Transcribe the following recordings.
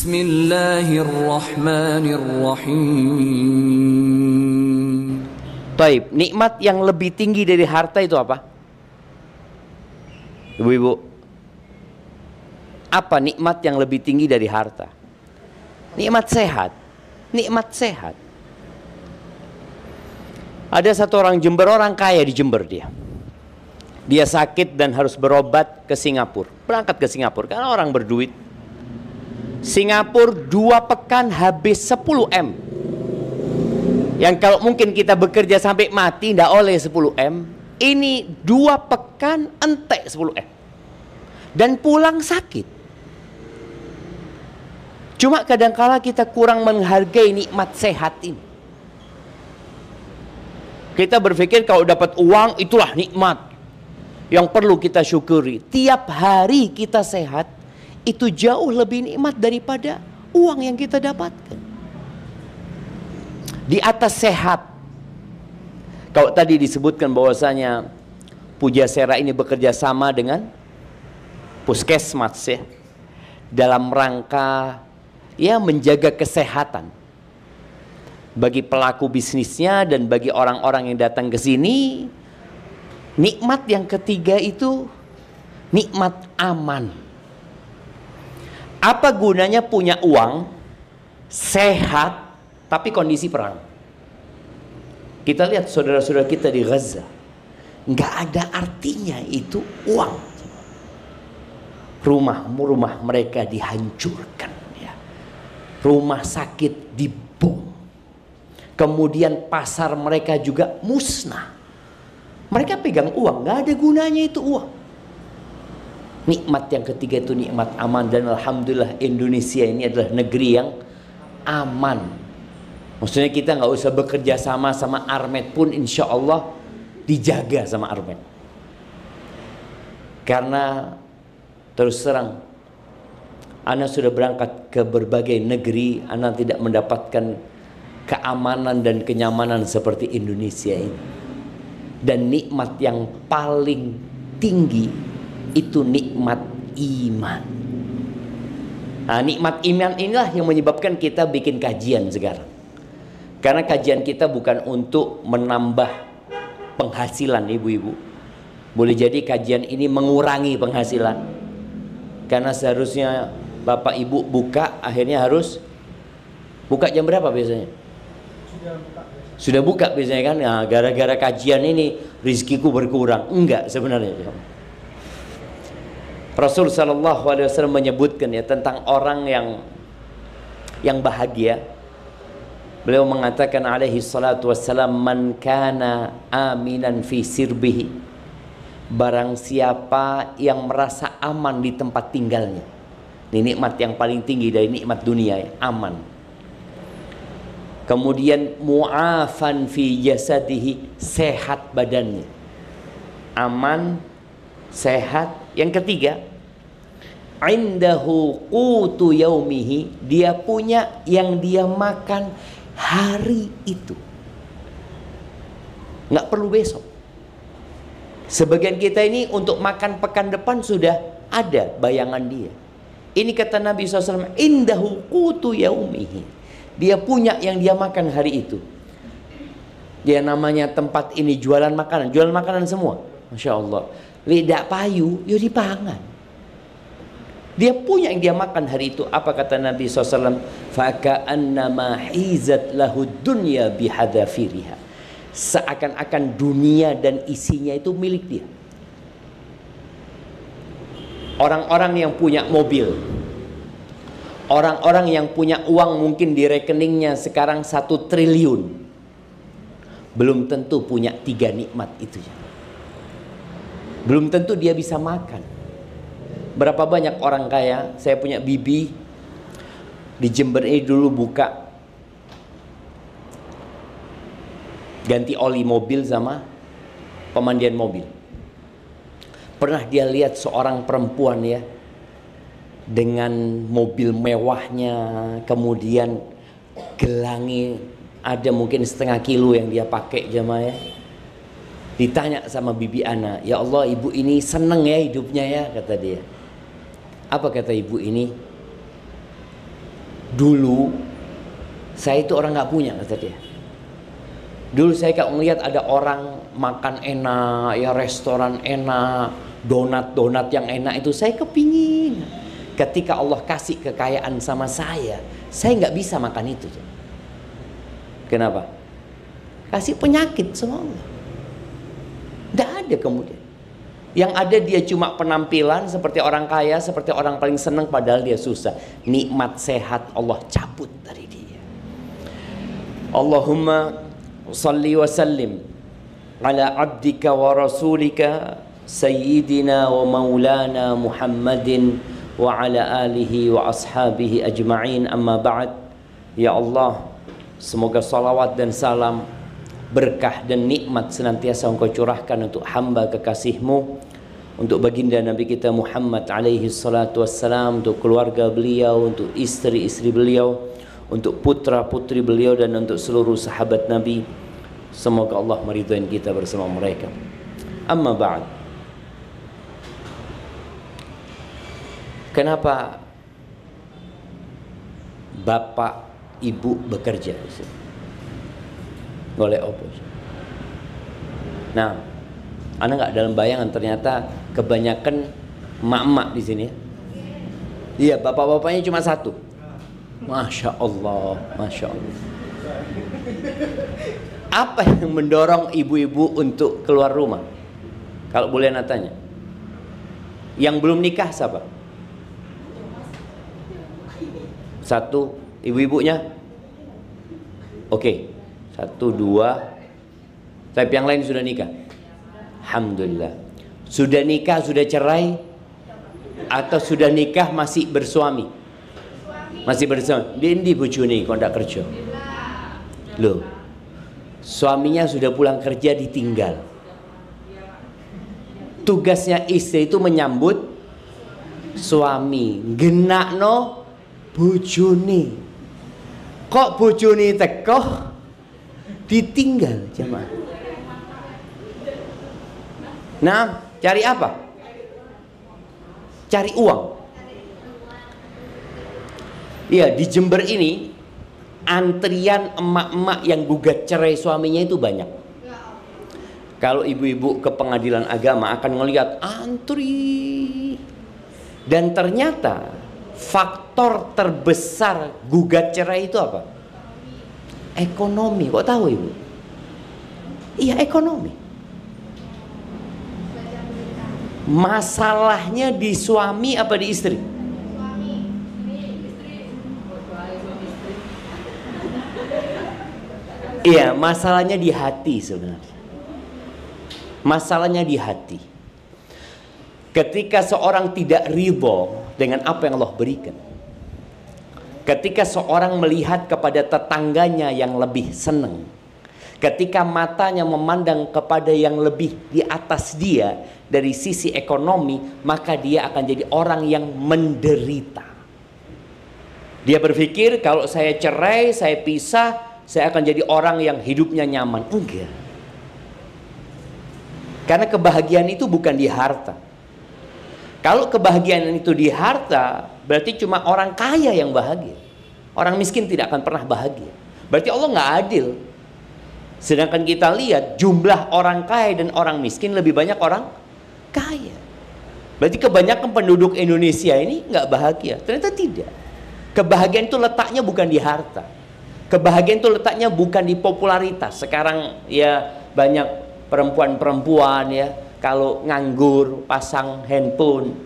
Bismillahirrahmanirrahim. Taib, nikmat yang lebih tinggi dari harta itu apa? Ibu-ibu, apa nikmat yang lebih tinggi dari harta? Nikmat sehat. Nikmat sehat. Ada satu orang Jember, orang kaya di Jember dia. Dia sakit dan harus berobat ke Singapura. Berangkat ke Singapura karena orang berduit. Singapura 2 pekan habis 10 M. Yang kalau mungkin kita bekerja sampai mati tidak oleh 10 M. Ini 2 pekan entek 10 M. Dan pulang sakit. Cuma kadangkala kita kurang menghargai nikmat sehat ini. Kita berpikir kalau dapat uang itulah nikmat yang perlu kita syukuri. Tiap hari kita sehat itu jauh lebih nikmat daripada uang yang kita dapatkan. Di atas sehat, kalau tadi disebutkan bahwasanya Pujasera ini bekerja sama dengan Puskesmas ya, dalam rangka ya menjaga kesehatan bagi pelaku bisnisnya dan bagi orang-orang yang datang ke sini. Nikmat yang ketiga itu nikmat aman. Apa gunanya punya uang, sehat, tapi kondisi perang? Kita lihat saudara-saudara kita di Gaza, nggak ada artinya itu uang. Rumah mereka dihancurkan, ya. Rumah sakit dibom. Kemudian pasar mereka juga musnah. Mereka pegang uang, nggak ada gunanya itu uang. Nikmat yang ketiga itu nikmat aman. Dan alhamdulillah Indonesia ini adalah negeri yang aman. Maksudnya kita nggak usah bekerja sama Armed pun insya Allah dijaga sama Armed. Karena terus terang, Ana sudah berangkat ke berbagai negeri, Ana tidak mendapatkan keamanan dan kenyamanan seperti Indonesia ini. Dan nikmat yang paling tinggi itu nikmat iman. Nah, nikmat iman inilah yang menyebabkan kita bikin kajian sekarang. Karena kajian kita bukan untuk menambah penghasilan ibu-ibu. Boleh jadi kajian ini mengurangi penghasilan. Karena seharusnya bapak ibu buka, akhirnya harus buka jam berapa biasanya? Sudah buka biasanya kan. Nah, gara-gara kajian ini rizkiku berkurang. Enggak sebenarnya. Rasul sallallahu alaihi wasallam menyebutkan ya tentang orang yang bahagia. Beliau mengatakan alaihi salatu wassalam, man kana aminan fi sirbihi, barang siapa yang merasa aman di tempat tinggalnya. Ini nikmat yang paling tinggi dari nikmat dunia ya, aman. Kemudian mu'afan fi jasadihi, sehat badannya. Aman, sehat. Yang ketiga, indahu qutu yaumihi, dia punya yang dia makan hari itu, nggak perlu besok. Sebagian kita ini untuk makan pekan depan sudah ada bayangan dia. Ini kata Nabi SAW, indahu qutu yaumihi, dia punya yang dia makan hari itu. Dia namanya tempat ini jualan makanan semua, Masya Allah. Lidak payu, ya dipangan. Dia punya yang dia makan hari itu. Apa kata Nabi SAW? Faka'annama hizat lahud dunya bihadafiriha. Seakan-akan dunia dan isinya itu milik dia. Orang-orang yang punya mobil, orang-orang yang punya uang mungkin di rekeningnya sekarang 1 triliun, belum tentu punya 3 nikmat itu. Belum tentu dia bisa makan. Berapa banyak orang kaya, saya punya bibi di Jember ini dulu buka ganti oli mobil sama pemandian mobil. Pernah dia lihat seorang perempuan ya, dengan mobil mewahnya, kemudian gelangi ada mungkin 1/2 kilo yang dia pakai jamaah ya. Ditanya sama bibi ana, ya Allah ibu ini seneng ya hidupnya ya, kata dia. Apa kata ibu ini? Dulu saya itu orang nggak punya, kata dia. Dulu saya kalau ngelihat ada orang makan enak, ya restoran enak, donat-donat yang enak itu saya kepingin. Ketika Allah kasih kekayaan sama saya nggak bisa makan itu. Kenapa? Kasih penyakit sama Allah. Nggak ada kemudian. Yang ada dia cuma penampilan seperti orang kaya, seperti orang paling senang padahal dia susah. Nikmat sehat Allah cabut dari dia. Allahumma salli wa sallim ala abdika wa rasulika sayyidina wa maulana Muhammadin wa ala alihi wa ashabihi ajma'in, amma ba'd. Ya Allah, semoga salawat dan salam, berkah dan nikmat senantiasa Engkau curahkan untuk hamba kekasih-Mu, untuk baginda Nabi kita Muhammad alaihi salatu wassalam, untuk keluarga beliau, untuk istri-istri beliau, untuk putra-putri beliau, dan untuk seluruh sahabat Nabi. Semoga Allah meridhai kita bersama mereka. Amma ba'd. Kenapa bapak ibu bekerja? Golek opo. Nah, Anda nggak dalam bayangan ternyata kebanyakan emak-emak di sini. Iya, bapak-bapaknya cuma satu. Masya Allah, Masya Allah. Apa yang mendorong ibu-ibu untuk keluar rumah? Kalau boleh Anda tanya. Yang belum nikah siapa? Satu, ibu-ibunya? Oke. Satu, dua. Tapi yang lain sudah nikah? Alhamdulillah. Sudah nikah, sudah cerai? Atau sudah nikah masih bersuami? Masih bersuami. Dia di bojone kok ndak kerja. Loh. Suaminya sudah pulang kerja ditinggal. Tugasnya istri itu menyambut suami. Genakno bojone. Kok bojone teko ditinggal jemaah. Nah, cari apa? Cari uang. Iya, di Jember ini antrian emak-emak yang gugat cerai suaminya itu banyak. Kalau ibu-ibu ke pengadilan agama akan ngelihat antri. Dan ternyata faktor terbesar gugat cerai itu apa? Ekonomi. Kok tahu ibu? Iya, ekonomi. Masalahnya di suami apa di istri? Iya, masalahnya di hati sebenarnya. Masalahnya di hati. Ketika seorang tidak ridho dengan apa yang Allah berikan, ketika seorang melihat kepada tetangganya yang lebih senang, ketika matanya memandang kepada yang lebih di atas dia dari sisi ekonomi, maka dia akan jadi orang yang menderita. Dia berpikir kalau saya cerai, saya pisah, saya akan jadi orang yang hidupnya nyaman. Enggak. Karena kebahagiaan itu bukan di harta. Kalau kebahagiaan itu di harta, berarti cuma orang kaya yang bahagia. Orang miskin tidak akan pernah bahagia. Berarti Allah nggak adil. Sedangkan kita lihat jumlah orang kaya dan orang miskin lebih banyak orang kaya. Berarti kebanyakan penduduk Indonesia ini nggak bahagia. Ternyata tidak. Kebahagiaan itu letaknya bukan di harta. Kebahagiaan itu letaknya bukan di popularitas. Sekarang ya banyak perempuan-perempuan ya, kalau nganggur pasang handphone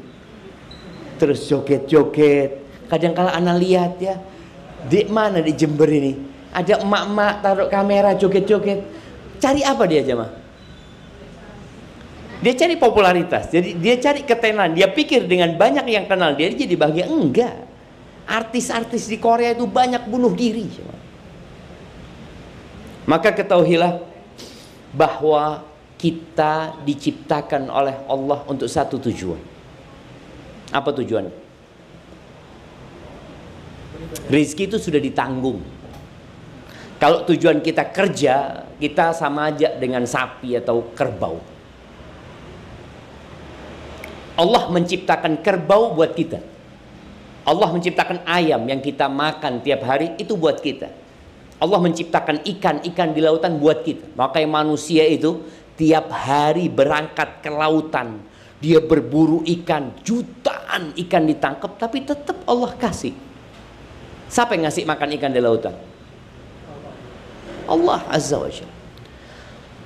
terus joget-joget. Kadang-kala anak lihat ya, di mana di Jember ini ada emak-emak taruh kamera joget-joget. Cari apa dia jemaah? Dia cari popularitas. Jadi dia cari ketenaran. Dia pikir dengan banyak yang kenal dia jadi bahagia. Enggak. Artis-artis di Korea itu banyak bunuh diri jemaah. Maka ketahuilah bahwa kita diciptakan oleh Allah untuk satu tujuan. Apa tujuan? Rizki itu sudah ditanggung. Kalau tujuan kita kerja, kita sama aja dengan sapi atau kerbau. Allah menciptakan kerbau buat kita. Allah menciptakan ayam yang kita makan tiap hari, itu buat kita. Allah menciptakan ikan-ikan di lautan buat kita. Makanya manusia itu tiap hari berangkat ke lautan, dia berburu ikan, jutaan ikan ditangkap, tapi tetap Allah kasih. Siapa yang ngasih makan ikan di lautan? Allah Azza wa Jalla.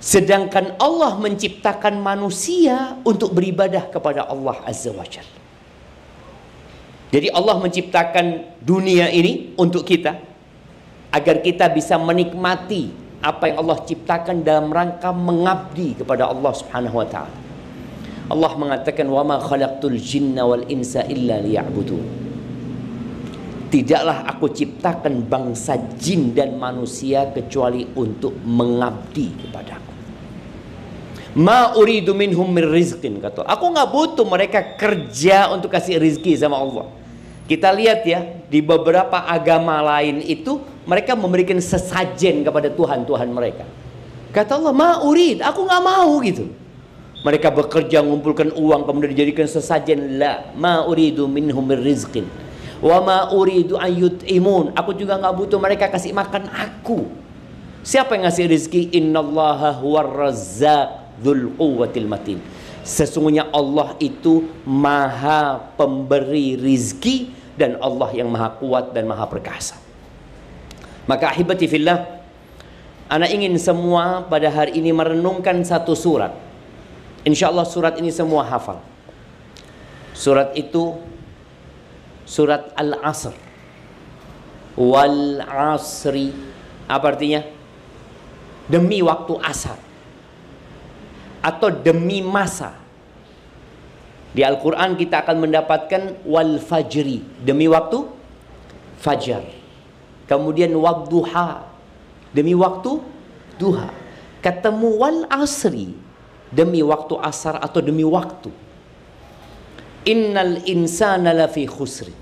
Sedangkan Allah menciptakan manusia untuk beribadah kepada Allah Azza wa Jalla. Jadi Allah menciptakan dunia ini untuk kita, agar kita bisa menikmati apa yang Allah ciptakan dalam rangka mengabdi kepada Allah Subhanahu wa taala. Allah mengatakan, "Wa ma khalaqtul jinna wal insa illa liya'budun." Tidaklah aku ciptakan bangsa jin dan manusia kecuali untuk mengabdi kepadaku. Ma uridu minhum min rizqin, kata aku nggak butuh mereka kerja untuk kasih rizki sama Allah. Kita lihat ya, di beberapa agama lain itu mereka memberikan sesajen kepada Tuhan-Tuhan mereka. Kata Allah, ma urid, aku nggak mau gitu. Mereka bekerja mengumpulkan uang kemudian dijadikan sesajen. La ma uridu minhum min rizqin wa ma uridu an yut'imun. Aku juga nggak butuh mereka kasih makan aku. Siapa yang ngasih rizki? Innallaha huwar razzaq dzul quwwatil matin. Sesungguhnya Allah itu maha pemberi rizki dan Allah yang maha kuat dan maha perkasa. Maka ahibati fillah, ana ingin semua pada hari ini merenungkan satu surat. Insya Allah surat ini semua hafal. Surat itu surat Al-Asr. Wal asri, apa artinya? Demi waktu asar atau demi masa. Di Al-Quran kita akan mendapatkan wal fajri, demi waktu fajar. Kemudian wadduha, demi waktu duha. Ketemu wal asri, demi waktu asar atau demi waktu. Innal insana lafi khusri.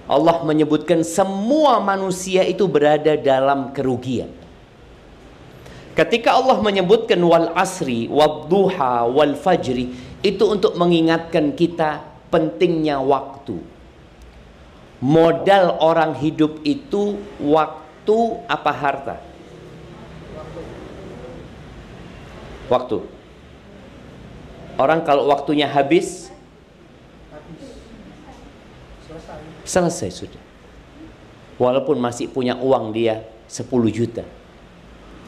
Allah menyebutkan semua manusia itu berada dalam kerugian. Ketika Allah menyebutkan wal asri, wadduha, wal fajri, itu untuk mengingatkan kita pentingnya waktu. Modal orang hidup itu waktu apa harta? Waktu. Orang kalau waktunya habis, selesai sudah. Walaupun masih punya uang dia 10 juta.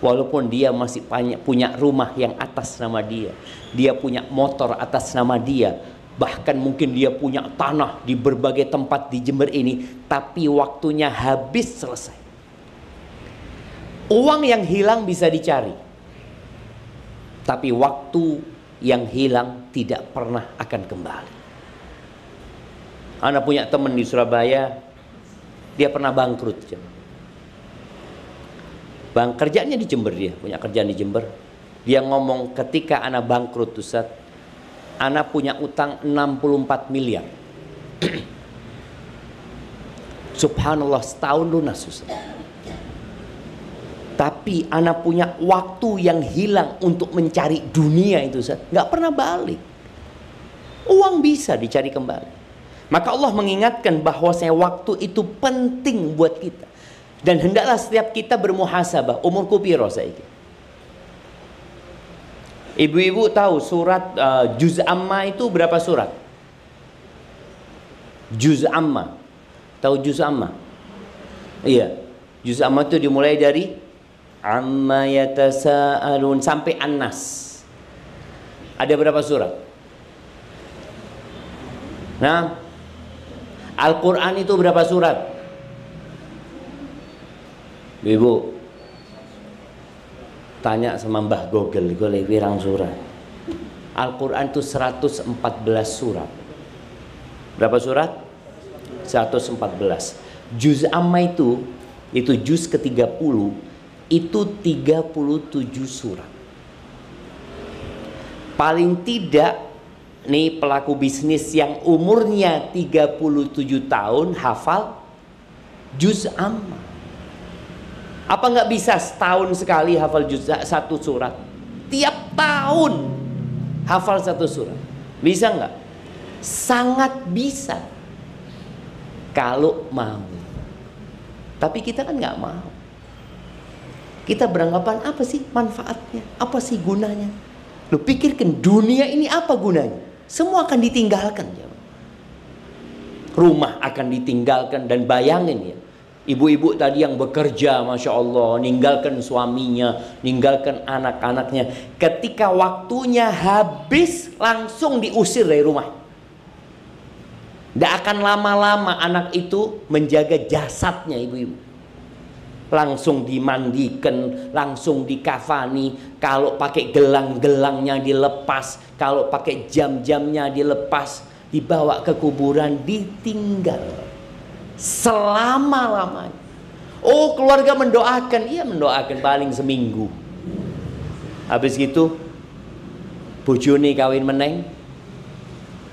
Walaupun dia masih punya rumah yang atas nama dia, dia punya motor atas nama dia, bahkan mungkin dia punya tanah di berbagai tempat di Jember ini, tapi waktunya habis, selesai. Uang yang hilang bisa dicari, tapi waktu yang hilang tidak pernah akan kembali. Ana punya teman di Surabaya, dia pernah bangkrut. Kerjaannya di Jember, dia punya kerjaan di Jember. Dia ngomong, ketika ana bangkrut Ustaz, ana punya utang 64 miliar. Subhanallah, setahun lunas Ustaz. Tapi ana punya waktu yang hilang untuk mencari dunia itu Ustaz, nggak pernah balik. Uang bisa dicari kembali. Maka Allah mengingatkan bahwa waktu itu penting buat kita. Dan hendaklah setiap kita bermuhasabah, umurku piro saiki. Ibu-ibu tahu surat Juz Amma itu berapa surat? Juz Amma. Tahu Juz Amma? Iya. Juz Amma itu dimulai dari Amma yatasaalun sampai An-Nas. Ada berapa surat? Nah, Al-Quran itu berapa surat? Ibu tanya sama Mbah Google, golek pirang surat. Al-Quran itu 114 surat. Berapa surat? 114. Juz Amma itu juz ke-30, itu 37 surat. Paling tidak nih pelaku bisnis yang umurnya 37 tahun hafal Juz Amma. Apa nggak bisa setahun sekali hafal juz satu surat? Tiap tahun hafal satu surat. Bisa nggak? Sangat bisa. Kalau mau. Tapi kita kan nggak mau. Kita beranggapan apa sih manfaatnya? Apa sih gunanya? Lu pikirkan dunia ini apa gunanya? Semua akan ditinggalkan. Rumah akan ditinggalkan. Dan bayangin ya, ibu-ibu tadi yang bekerja, Masya Allah, ninggalkan suaminya, ninggalkan anak-anaknya. Ketika waktunya habis, langsung diusir dari rumah. Tidak akan lama-lama anak itu menjaga jasadnya ibu-ibu. Langsung dimandikan, langsung dikafani. Kalau pakai gelang-gelangnya dilepas, kalau pakai jam-jamnya dilepas, dibawa ke kuburan, ditinggal selama-lamanya. Oh, keluarga mendoakan. Iya, mendoakan paling seminggu. Habis gitu bojone kawin meneng,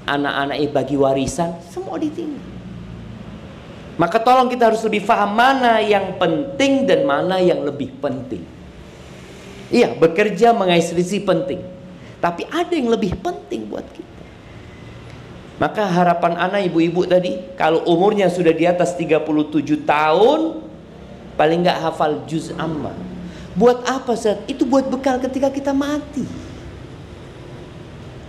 anak-anaknya bagi warisan, semua ditinggal. Maka tolong kita harus lebih paham mana yang penting dan mana yang lebih penting. Iya, bekerja mengais rezeki penting, tapi ada yang lebih penting buat kita. Maka harapan anak ibu-ibu tadi, kalau umurnya sudah di atas 37 tahun, paling nggak hafal juz amma. Buat apa Ustaz? Itu buat bekal ketika kita mati.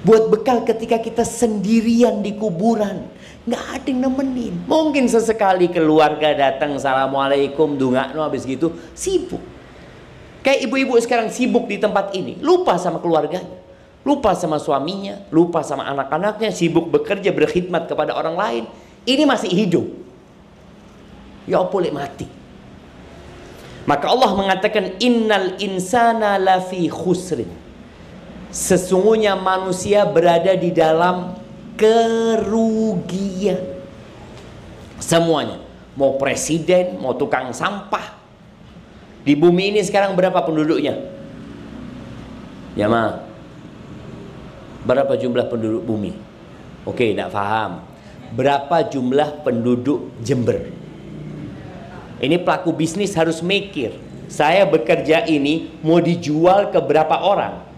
Buat bekal ketika kita sendirian di kuburan, nggak ada yang nemenin. Mungkin sesekali keluarga datang, assalamualaikum, dungakno, habis gitu sibuk. Kayak ibu-ibu sekarang sibuk di tempat ini, lupa sama keluarganya, lupa sama suaminya, lupa sama anak-anaknya, sibuk bekerja, berkhidmat kepada orang lain. Ini masih hidup, ya boleh mati. Maka Allah mengatakan innal insana lafi khusrin. Sesungguhnya manusia berada di dalam kerugian. Semuanya, mau presiden, mau tukang sampah. Di bumi ini sekarang berapa penduduknya? Ya ma, berapa jumlah penduduk bumi? Oke, tidak paham. Berapa jumlah penduduk Jember? Ini pelaku bisnis harus mikir. Saya bekerja ini mau dijual ke berapa orang?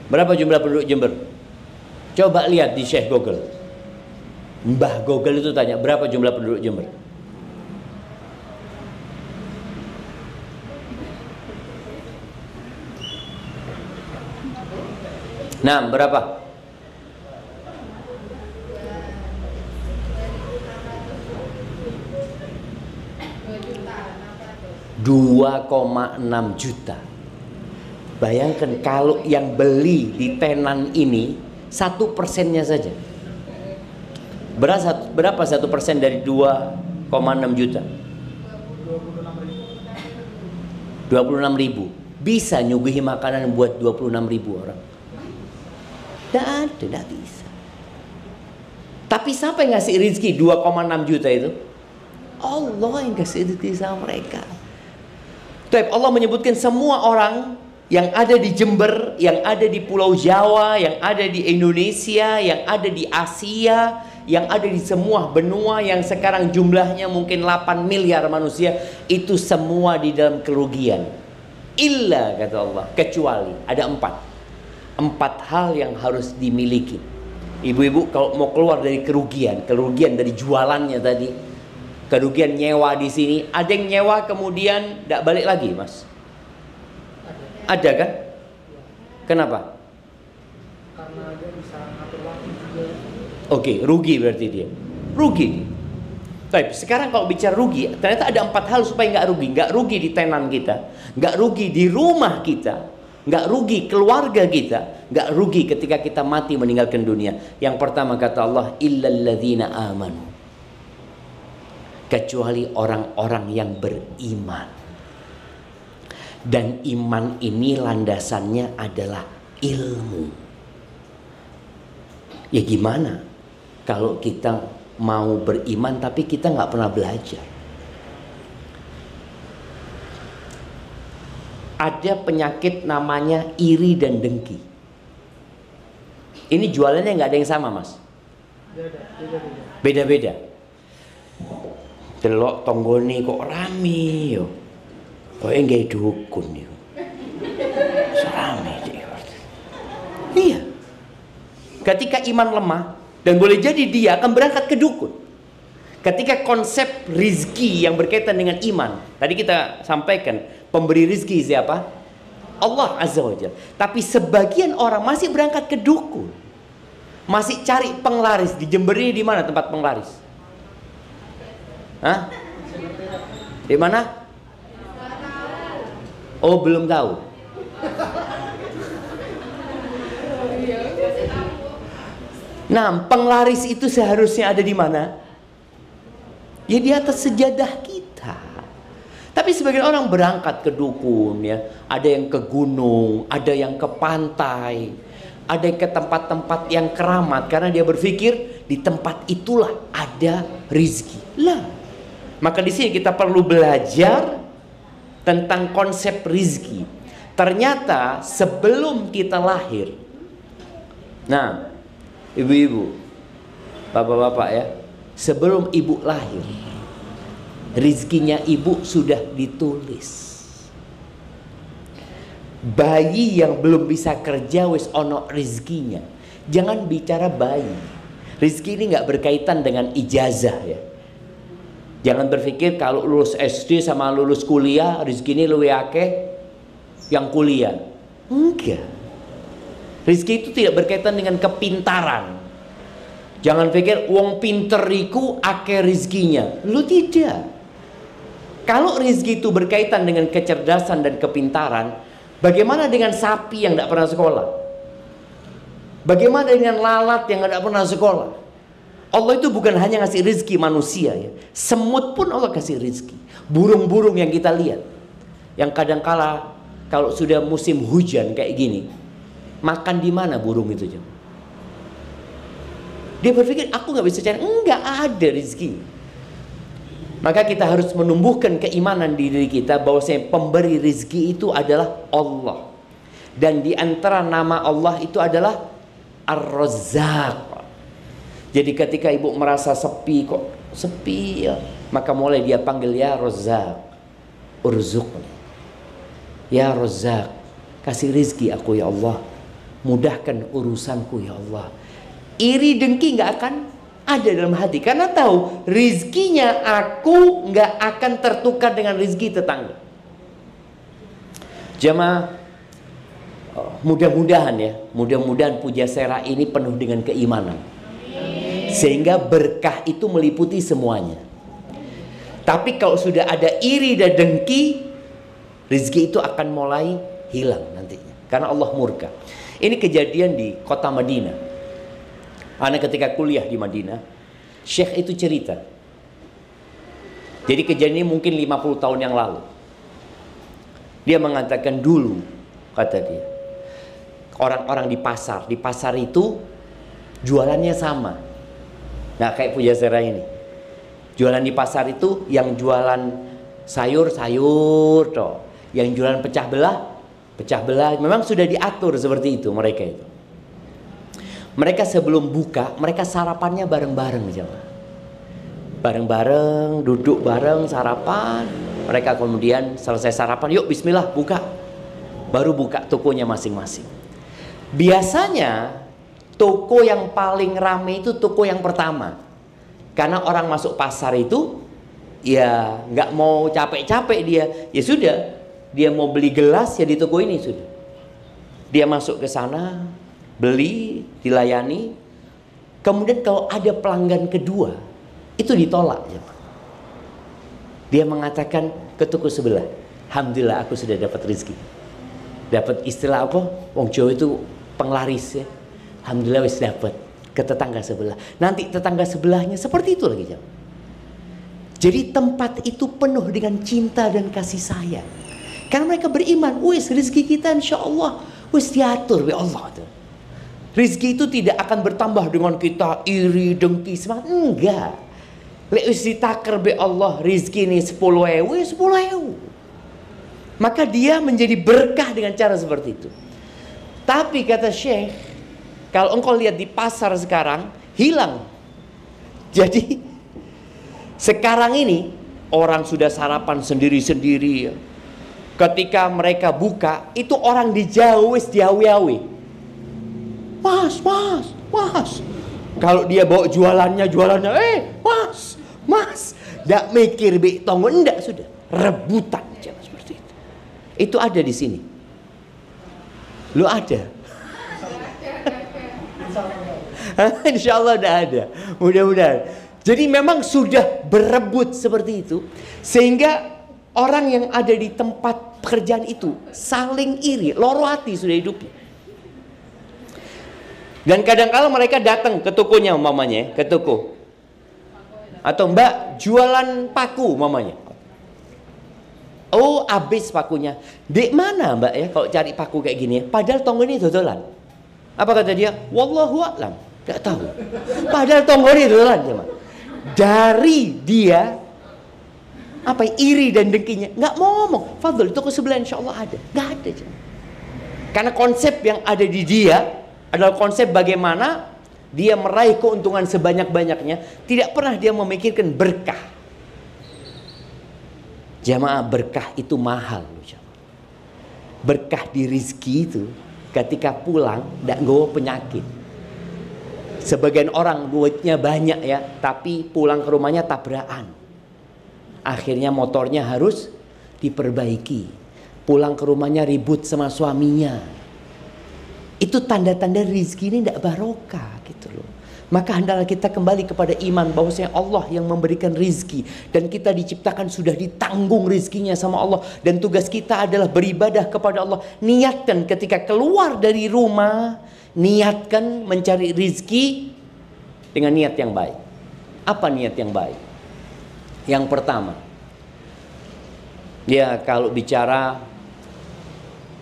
Berapa jumlah penduduk Jember? Coba lihat di Syekh Google. Mbah Google itu tanya, berapa jumlah penduduk Jember? Nah, berapa? $2,6 juta. Bayangkan kalau yang beli di tenan ini 1%-nya saja. Berapa 1% dari 2,6 juta? 26.000. Bisa nyuguhi makanan buat 26.000 orang? Tidak bisa. Tapi siapa yang ngasih rezeki 2,6 juta itu? Allah yang kasih rezeki sama mereka. Allah menyebutkan semua orang yang ada di Jember, yang ada di Pulau Jawa, yang ada di Indonesia, yang ada di Asia, yang ada di semua benua yang sekarang jumlahnya mungkin 8 miliar manusia, itu semua di dalam kerugian. Illa, kata Allah, kecuali ada 4 hal yang harus dimiliki. Ibu-ibu kalau mau keluar dari kerugian dari jualannya tadi, kerugian nyewa di sini, ada yang nyewa kemudian tidak balik lagi, Mas? Ada kan? Kenapa? Karena dia bisa ngatur waktu juga. Oke, rugi berarti dia. Rugi. Tapi sekarang kalau bicara rugi, ternyata ada 4 hal supaya nggak rugi. Nggak rugi di tenan kita, nggak rugi di rumah kita, nggak rugi keluarga kita, nggak rugi ketika kita mati meninggalkan dunia. Yang pertama kata Allah, illalladzina amanu. Kecuali orang-orang yang beriman. Dan iman ini landasannya adalah ilmu. Ya gimana kalau kita mau beriman tapi kita nggak pernah belajar? Ada penyakit namanya iri dan dengki. Ini jualannya nggak ada yang sama, Mas. Beda-beda. Delok tonggone kok rame yo. Kok enggak dukun yo. Serame dia. Iya. Ketika iman lemah dan boleh jadi dia akan berangkat ke dukun. Ketika konsep rizki yang berkaitan dengan iman, tadi kita sampaikan, pemberi rizki siapa? Allah Azza wa Jalla. Tapi sebagian orang masih berangkat ke dukun, masih cari penglaris. Di Jember ini di mana tempat penglaris? Hah? Di mana? Oh, belum tahu. Nah, penglaris itu seharusnya ada di mana? Ya di atas sejadah kita. Tapi sebagian orang berangkat ke dukun ya. Ada yang ke gunung, ada yang ke pantai, ada yang ke tempat-tempat yang keramat. Karena dia berpikir di tempat itulah ada rizki. Lah, maka di sini kita perlu belajar tentang konsep rizki. Ternyata sebelum kita lahir, nah ibu-ibu, bapak-bapak ya, sebelum ibu lahir, rizkinya ibu sudah ditulis. Bayi yang belum bisa kerja wis ono rizkinya. Jangan bicara bayi. Rizki ini nggak berkaitan dengan ijazah ya. Jangan berpikir kalau lulus SD sama lulus kuliah rizki ini luwih akeh yang kuliah. Enggak. Rizki itu tidak berkaitan dengan kepintaran. Jangan pikir wong pinter iku akeh rizkinya. Lu tidak. Kalau rizki itu berkaitan dengan kecerdasan dan kepintaran, bagaimana dengan sapi yang tidak pernah sekolah? Bagaimana dengan lalat yang tidak pernah sekolah? Allah itu bukan hanya ngasih rizki manusia ya. Semut pun Allah kasih rizki. Burung-burung yang kita lihat, yang kadangkala kalau sudah musim hujan kayak gini, makan di mana burung itu? Dia berpikir aku nggak bisa cari, enggak ada rizki. Maka kita harus menumbuhkan keimanan di diri kita bahwasanya pemberi rizki itu adalah Allah. Dan di antara nama Allah itu adalah Ar-Razzaq. Jadi ketika ibu merasa sepi, kok sepi ya, maka mulai dia panggil ya Razzaq, urzuqni. Ya Razzaq, kasih rizki aku ya Allah, mudahkan urusanku ya Allah. Iri dengki nggak akan ada dalam hati, karena tahu rizkinya aku nggak akan tertukar dengan rizki tetangga. Jamaah, mudah-mudahan ya, mudah-mudahan Pujasera ini penuh dengan keimanan, sehingga berkah itu meliputi semuanya. Tapi kalau sudah ada iri dan dengki, rizki itu akan mulai hilang nantinya, karena Allah murka. Ini kejadian di kota Madinah. Anak ketika kuliah di Madinah, Syekh itu cerita. Jadi kejadian ini mungkin 50 tahun yang lalu. Dia mengatakan dulu, kata dia, orang-orang di pasar itu jualannya sama. Nah kayak Pujasera ini, jualan di pasar itu yang jualan sayur toh, yang jualan pecah belah, memang sudah diatur seperti itu mereka itu. Mereka sebelum buka, mereka sarapannya bareng-bareng, bareng-bareng, duduk bareng, sarapan. Mereka kemudian selesai sarapan, yuk bismillah buka. Baru buka tokonya masing-masing. Biasanya toko yang paling rame itu toko yang pertama. Karena orang masuk pasar itu ya nggak mau capek-capek dia. Ya sudah, dia mau beli gelas ya di toko ini sudah. Dia masuk ke sana, beli, dilayani. Kemudian kalau ada pelanggan kedua, itu ditolak. Dia mengatakan ke toko sebelah, alhamdulillah aku sudah dapat rezeki. Dapat istilah apa? Wong Jawa itu penglaris ya. Alhamdulillah wis dapat ke tetangga sebelah. Nanti tetangga sebelahnya seperti itu lagi. Jadi tempat itu penuh dengan cinta dan kasih sayang. Karena mereka beriman, wis rezeki kita insya Allah wis diatur oleh Allah tuh. Rizki itu tidak akan bertambah dengan kita iri, dengki, semangat. Enggak. Lek wis ditaker be Allah rizki ini 10.000, 10.000. Maka dia menjadi berkah dengan cara seperti itu. Tapi kata Syekh, kalau engkau lihat di pasar sekarang, hilang. Jadi sekarang ini orang sudah sarapan sendiri-sendiri. Ketika mereka buka, itu orang dijauh wis diawi-awi. Mas. Kalau dia bawa jualannya, mas, Mas, ndak mikir bik tonggo, ndak, sudah rebutan jangan seperti itu. Itu ada di sini. Lu ada? Insya Allah udah ada. Mudah-mudahan. Jadi memang sudah berebut seperti itu, sehingga orang yang ada di tempat pekerjaan itu saling iri, loro hati sudah hidupnya. Dan kadang-kala mereka datang ke tokonya mamanya, ke toko. Atau Mbak jualan paku mamanya. Oh, habis pakunya. Dek mana Mbak ya kalau cari paku kayak gini ya? Padahal tonggo ini dodolan. Apa kata dia? Wallahu a'lam. Tidak tahu. Padahal tonggo ini dodolan. Dari dia apa iri dan dengkinya, nggak mau ngomong. Fadl, toko sebelah insya Allah ada. Nggak ada. Karena konsep yang ada di dia adalah konsep bagaimana dia meraih keuntungan sebanyak-banyaknya. Tidak pernah dia memikirkan berkah. Jamaah, berkah itu mahal. Berkah di rizki itu ketika pulang tidak nggawa penyakit. Sebagian orang duitnya banyak ya, tapi pulang ke rumahnya tabrakan. Akhirnya motornya harus diperbaiki. Pulang ke rumahnya ribut sama suaminya. Itu tanda-tanda rizki ini tidak barokah gitu loh. Maka hendaklah kita kembali kepada iman bahwasanya Allah yang memberikan rizki, dan kita diciptakan sudah ditanggung rizkinya sama Allah, dan tugas kita adalah beribadah kepada Allah. Niatkan ketika keluar dari rumah, niatkan mencari rizki dengan niat yang baik. Apa niat yang baik? Yang pertama, ya kalau bicara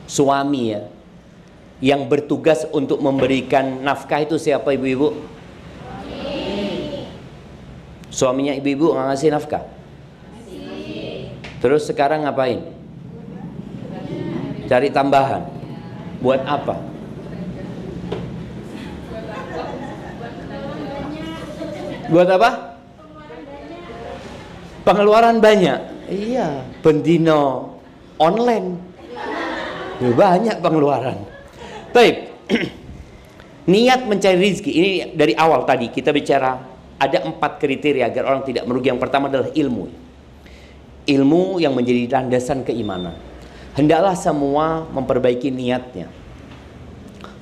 suami ya, yang bertugas untuk memberikan nafkah itu siapa ibu-ibu? Suaminya ibu-ibu nggak ngasih nafkah? Terus sekarang ngapain? Cari tambahan. Buat apa? Buat apa? Pengeluaran banyak. Iya, bendino online. Banyak pengeluaran. Baik. Niat mencari rezeki ini dari awal tadi kita bicara ada 4 kriteria agar orang tidak merugi. Yang pertama adalah ilmu. Ilmu yang menjadi landasan keimanan. Hendaklah semua memperbaiki niatnya.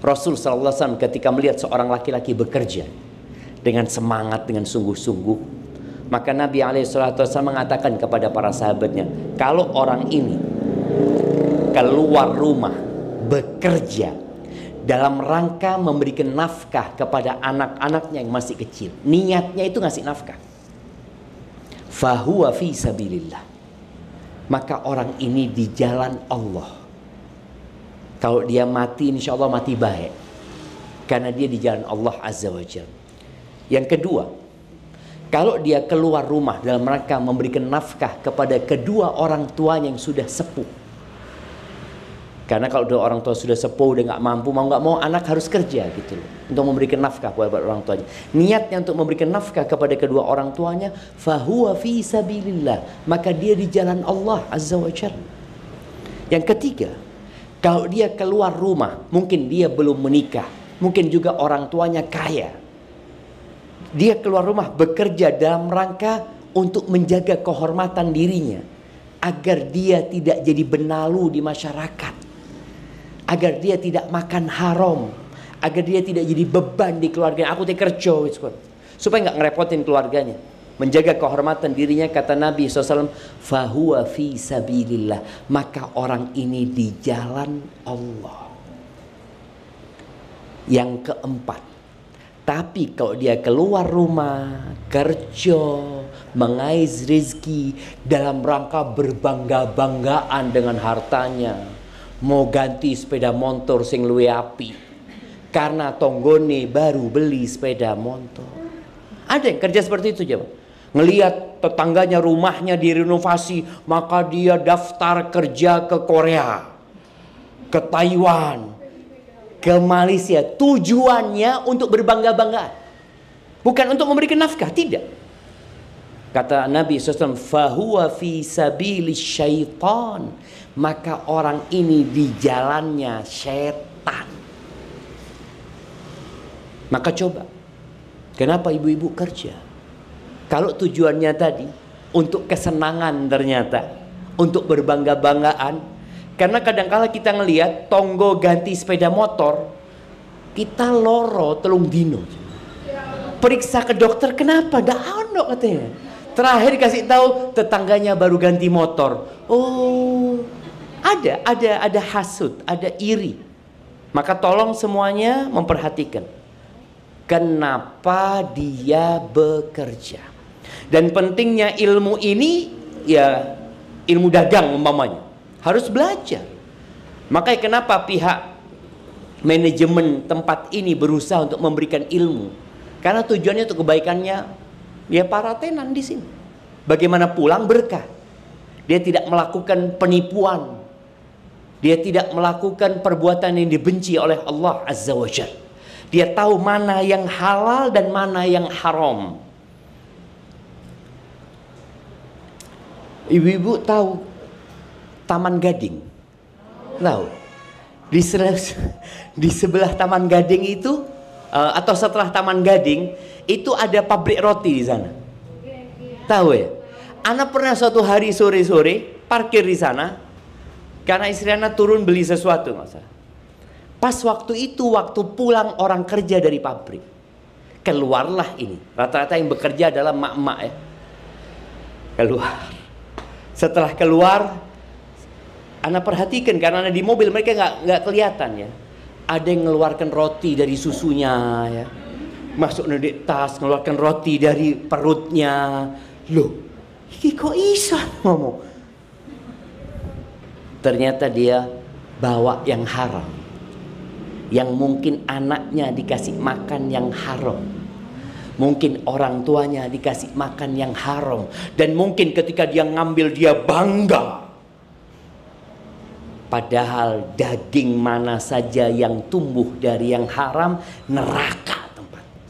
Rasul SAW ketika melihat seorang laki-laki bekerja dengan semangat, dengan sungguh-sungguh, maka Nabi SAW mengatakan kepada para sahabatnya, kalau orang ini keluar rumah bekerja dalam rangka memberikan nafkah kepada anak-anaknya yang masih kecil, niatnya itu ngasih nafkah, fahuwa fi sabilillah, maka orang ini di jalan Allah. Kalau dia mati, insya Allah mati baik, karena dia di jalan Allah Azza wa Jalla. Yang kedua, kalau dia keluar rumah dalam rangka memberikan nafkah kepada kedua orang tuanya yang sudah sepuh. Karena kalau dua orang tua sudah sepuh, udah nggak mampu, mau nggak mau anak harus kerja gitu loh, untuk memberikan nafkah kepada orang tuanya. Niatnya untuk memberikan nafkah kepada kedua orang tuanya, fahuwa fi sabilillah, maka dia di jalan Allah Azza wa Jalla. Yang ketiga, kalau dia keluar rumah, mungkin dia belum menikah, mungkin juga orang tuanya kaya, dia keluar rumah bekerja dalam rangka untuk menjaga kehormatan dirinya, agar dia tidak jadi benalu di masyarakat, agar dia tidak makan haram, agar dia tidak jadi beban di keluarganya. Aku kerja supaya nggak ngerepotin keluarganya, menjaga kehormatan dirinya. Kata Nabi SAW, fahuwa fi sabilillah, maka orang ini di jalan Allah. Yang keempat, tapi kalau dia keluar rumah kerja mengais rezeki dalam rangka berbangga-banggaan dengan hartanya, mau ganti sepeda motor sing luwe api karena tonggone baru beli sepeda motor. Ada yang kerja seperti itu coba. Ngelihat tetangganya rumahnya direnovasi, maka dia daftar kerja ke Korea, ke Taiwan, ke Malaysia. Tujuannya untuk berbangga-banggaan, bukan untuk memberikan nafkah, tidak. Kata Nabi SAW, fahuwa fi sabilis syaitan, maka orang ini di jalannya setan. Maka coba, kenapa ibu-ibu kerja? Kalau tujuannya tadi untuk kesenangan ternyata, untuk berbangga-banggaan. Karena kadang-kala kita ngelihat tonggo ganti sepeda motor, kita loro telung dino. Periksa ke dokter, kenapa? Nggak ono katanya. Terakhir kasih tahu tetangganya baru ganti motor. Oh, ada hasut, ada iri. Maka tolong semuanya memperhatikan. Kenapa dia bekerja? Dan pentingnya ilmu ini, ya ilmu dagang umpamanya, harus belajar. Makanya kenapa pihak manajemen tempat ini berusaha untuk memberikan ilmu? Karena tujuannya untuk kebaikannya ya para tenan di sini. Bagaimana pulang berkah. Dia tidak melakukan penipuan. Dia tidak melakukan perbuatan yang dibenci oleh Allah Azza wa Jalla. Dia tahu mana yang halal dan mana yang haram. Ibu-ibu tahu Taman Gading? Tahu? Di sebelah Taman Gading itu, atau setelah Taman Gading itu ada pabrik roti di sana. Tahu ya? Anak pernah suatu hari sore-sore parkir di sana karena istri anak turun beli sesuatu, nggak salah. Pas waktu itu, waktu pulang orang kerja dari pabrik, keluarlah ini. Rata-rata yang bekerja adalah mak-mak ya. Keluar. Setelah keluar, anak perhatikan karena di mobil mereka nggak kelihatan ya. Ada yang mengeluarkan roti dari susunya ya. Masuk di tas, mengeluarkan roti dari perutnya. Loh, ini kok iso ngomong? Ternyata dia bawa yang haram. Yang mungkin anaknya dikasih makan yang haram. Mungkin orang tuanya dikasih makan yang haram. Dan mungkin ketika dia ngambil dia bangga. Padahal daging mana saja yang tumbuh dari yang haram, neraka tempatnya.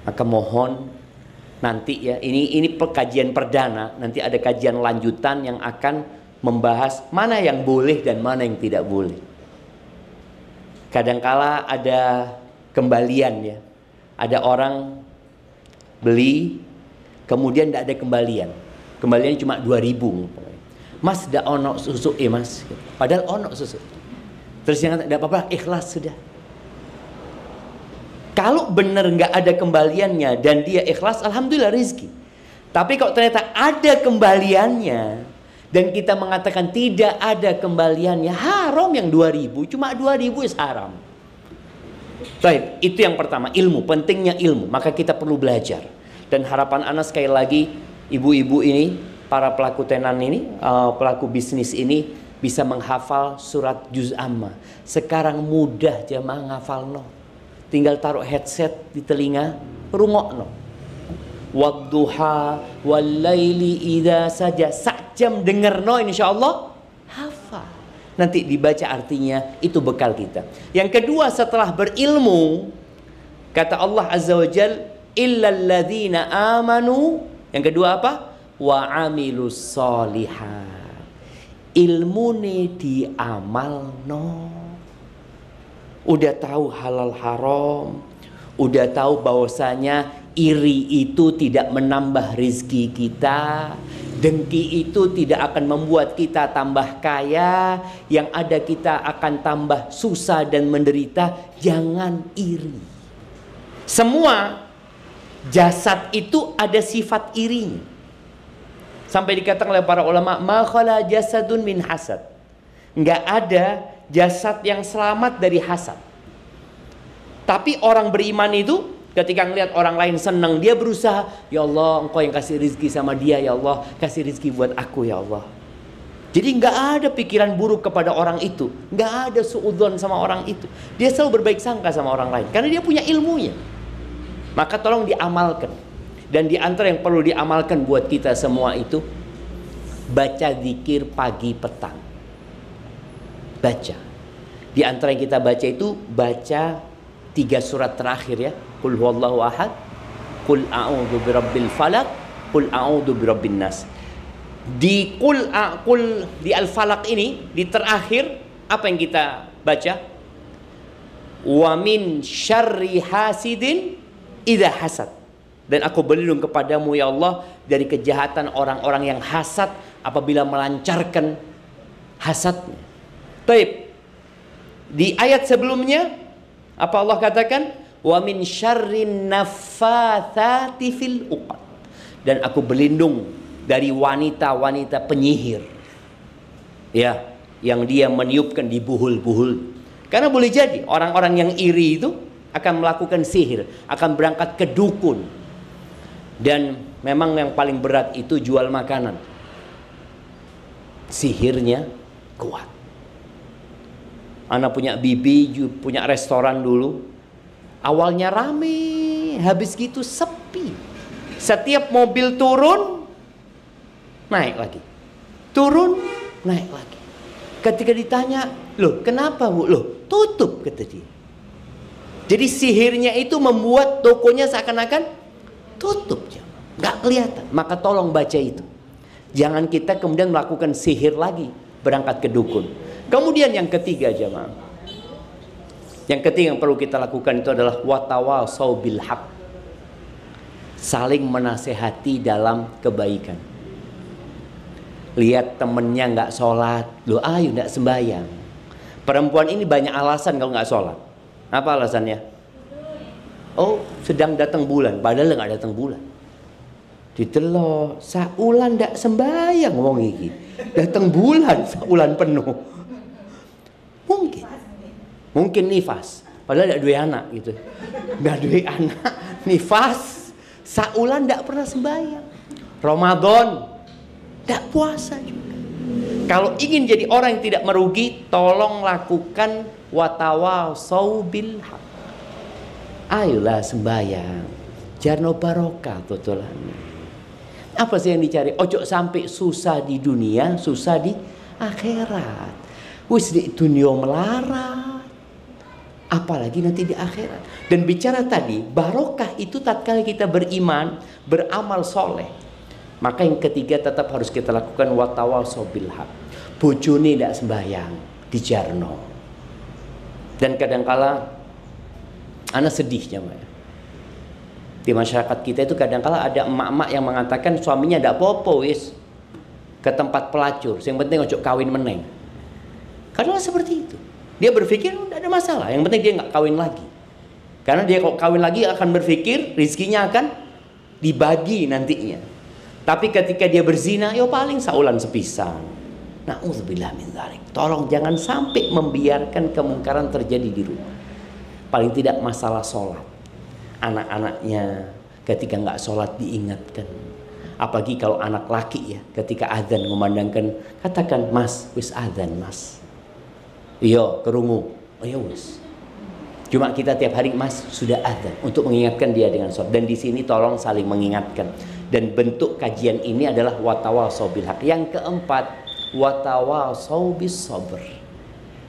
Maka mohon nanti ya, ini kajian perdana, nanti ada kajian lanjutan yang akan membahas mana yang boleh dan mana yang tidak boleh. Kadangkala ada kembalian ya. Ada orang beli kemudian tidak ada kembalian. Kembaliannya cuma 2.000. Mas tidak ono susu mas. Padahal ono susu. Terus yang tidak apa-apa, ikhlas sudah. Kalau benar nggak ada kembaliannya dan dia ikhlas, alhamdulillah rezeki. Tapi kalau ternyata ada kembaliannya dan kita mengatakan tidak ada kembaliannya, haram yang 2.000, cuma 2.000 haram. Baik, itu yang pertama, ilmu, pentingnya ilmu. Maka kita perlu belajar. Dan harapan Ana sekali lagi, ibu-ibu ini, para pelaku tenan ini, pelaku bisnis ini bisa menghafal surat juz amma. Sekarang mudah jamaah ngafal no. Tinggal taruh headset di telinga, rungokno. Wadduha wallaili idza saja. Sak jam dengerno insyaallah hafal. Nanti dibaca artinya, itu bekal kita. Yang kedua setelah berilmu, kata Allah Azza wa Jalla, illal ladzina amanu. Yang kedua apa? Wa amilus solihat. Ilmune diamalno. Udah tahu halal haram, udah tahu bahwasanya iri itu tidak menambah rezeki kita, dengki itu tidak akan membuat kita tambah kaya, yang ada kita akan tambah susah dan menderita. Jangan iri. Semua jasad itu ada sifat irinya. Sampai dikatakan oleh para ulama, ma khala jasadun min hasad. Enggak ada jasad yang selamat dari hasad. Tapi orang beriman itu ketika melihat orang lain senang, dia berusaha, ya Allah, Engkau yang kasih rezeki sama dia, ya Allah, kasih rezeki buat aku, ya Allah. Jadi enggak ada pikiran buruk kepada orang itu, enggak ada suudzon sama orang itu. Dia selalu berbaik sangka sama orang lain karena dia punya ilmunya. Maka tolong diamalkan. Dan di antara yang perlu diamalkan buat kita semua itu, baca zikir pagi petang. Baca. Di antara yang kita baca itu, baca 3 surat terakhir ya. Qul huwallahu ahad, Qul a'udzu birabbil falaq, Qul a'udzu birabbin nas. Di di al-falaq ini, di terakhir, apa yang kita baca? Wa min syarri hasidin idza hasad. Dan aku berlindung kepadamu ya Allah dari kejahatan orang-orang yang hasad apabila melancarkan hasadnya. Baik. Di ayat sebelumnya apa Allah katakan? Wa min syarrin naffatsati fil uqad. Dan aku berlindung dari wanita-wanita penyihir. Ya, yang dia meniupkan di buhul-buhul. Karena boleh jadi orang-orang yang iri itu akan melakukan sihir, akan berangkat ke dukun. Dan memang yang paling berat itu jual makanan. Sihirnya kuat. Anak punya bibi, punya restoran dulu. Awalnya rame, habis gitu sepi. Setiap mobil turun, naik lagi. Turun, naik lagi. Ketika ditanya, loh kenapa bu? Loh tutup, kata dia. Jadi sihirnya itu membuat tokonya seakan-akan tutup, nggak kelihatan. Maka tolong baca itu. Jangan kita kemudian melakukan sihir lagi, berangkat ke dukun. Kemudian yang ketiga jemaah, yang ketiga yang perlu kita lakukan itu adalah watawasau bil haq, saling menasehati dalam kebaikan. Lihat temennya nggak sholat, lo ayo nggak sembahyang. Perempuan ini banyak alasan kalau nggak sholat. Apa alasannya? Oh, sedang datang bulan, padahal nggak datang bulan. Ditelok, saulan ndak sembahyang ngomong iki. Datang bulan, saulan penuh. Mungkin nifas, padahal ndak dua anak gitu. Nggak dua anak, nifas, saulan ndak pernah sembahyang. Ramadan ndak puasa juga. Kalau ingin jadi orang yang tidak merugi, tolong lakukan watawasau bil haq. Ayolah sembahyang, jarno barokah tutulannya. Apa sih yang dicari? Ojo sampai susah di dunia, susah di akhirat. Wis di dunia melarat, apalagi nanti di akhirat. Dan bicara tadi, barokah itu tatkala kita beriman, beramal soleh. Maka yang ketiga tetap harus kita lakukan watawasau bil haq. Bojone tidak sembahyang, dijarno. Dan kadangkala anak sedihnya, di masyarakat kita itu kadangkala ada emak-emak yang mengatakan suaminya tidak apa-apa wis ke tempat pelacur, yang penting ojo kawin meneng. Karena seperti itu, dia berpikir tidak ada masalah, yang penting dia nggak kawin lagi. Karena dia kalau kawin lagi akan berpikir rizkinya akan dibagi nantinya. Tapi ketika dia berzina, yo paling saulan sepisan. Na'udzubillah min dzalik. Tolong jangan sampai membiarkan kemungkaran terjadi di rumah. Paling tidak masalah sholat, anak-anaknya ketika nggak sholat diingatkan. Apalagi kalau anak laki ya, ketika adzan memandangkan, katakan mas, wis adzan mas. Iya, kerungu. Oh ya wis. Cuma kita tiap hari mas sudah adzan untuk mengingatkan dia dengan sholat. Dan di sini tolong saling mengingatkan. Dan bentuk kajian ini adalah watawasau bil haq. Yang keempat, watawasau bis sabr.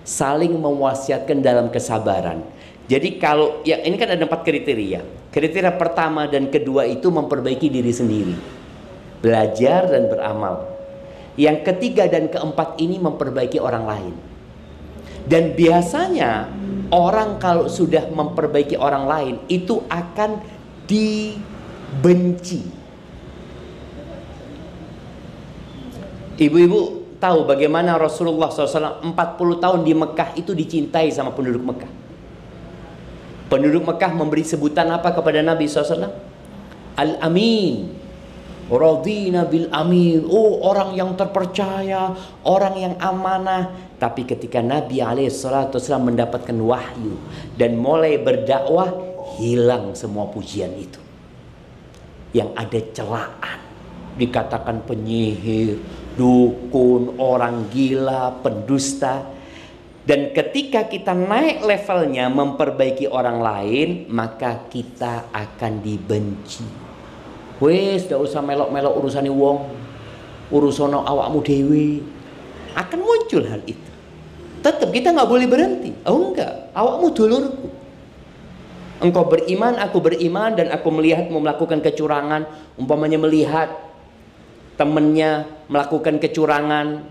Saling mewasiatkan dalam kesabaran. Jadi kalau ya ini kan ada 4 kriteria. Kriteria pertama dan kedua itu memperbaiki diri sendiri, belajar dan beramal. Yang ketiga dan keempat ini memperbaiki orang lain. Dan biasanya orang kalau sudah memperbaiki orang lain itu akan dibenci. Ibu-ibu tahu bagaimana Rasulullah SAW 40 tahun di Mekah itu dicintai sama penduduk Mekah. Penduduk Mekah memberi sebutan apa kepada Nabi SAW? Al-Amin. Radina bil amin. Oh, orang yang terpercaya, orang yang amanah. Tapi ketika Nabi SAW mendapatkan wahyu dan mulai berdakwah, hilang semua pujian itu. Yang ada celaan, dikatakan penyihir, dukun, orang gila, pendusta. Dan ketika kita naik levelnya memperbaiki orang lain, maka kita akan dibenci. Wes, gak usah melok-melok urusane wong, urusono awakmu dewe. Akan muncul hal itu. Tetap kita nggak boleh berhenti. Oh enggak, awakmu dulurku. Engkau beriman, aku beriman, dan aku melihatmu melakukan kecurangan. Umpamanya melihat temannya melakukan kecurangan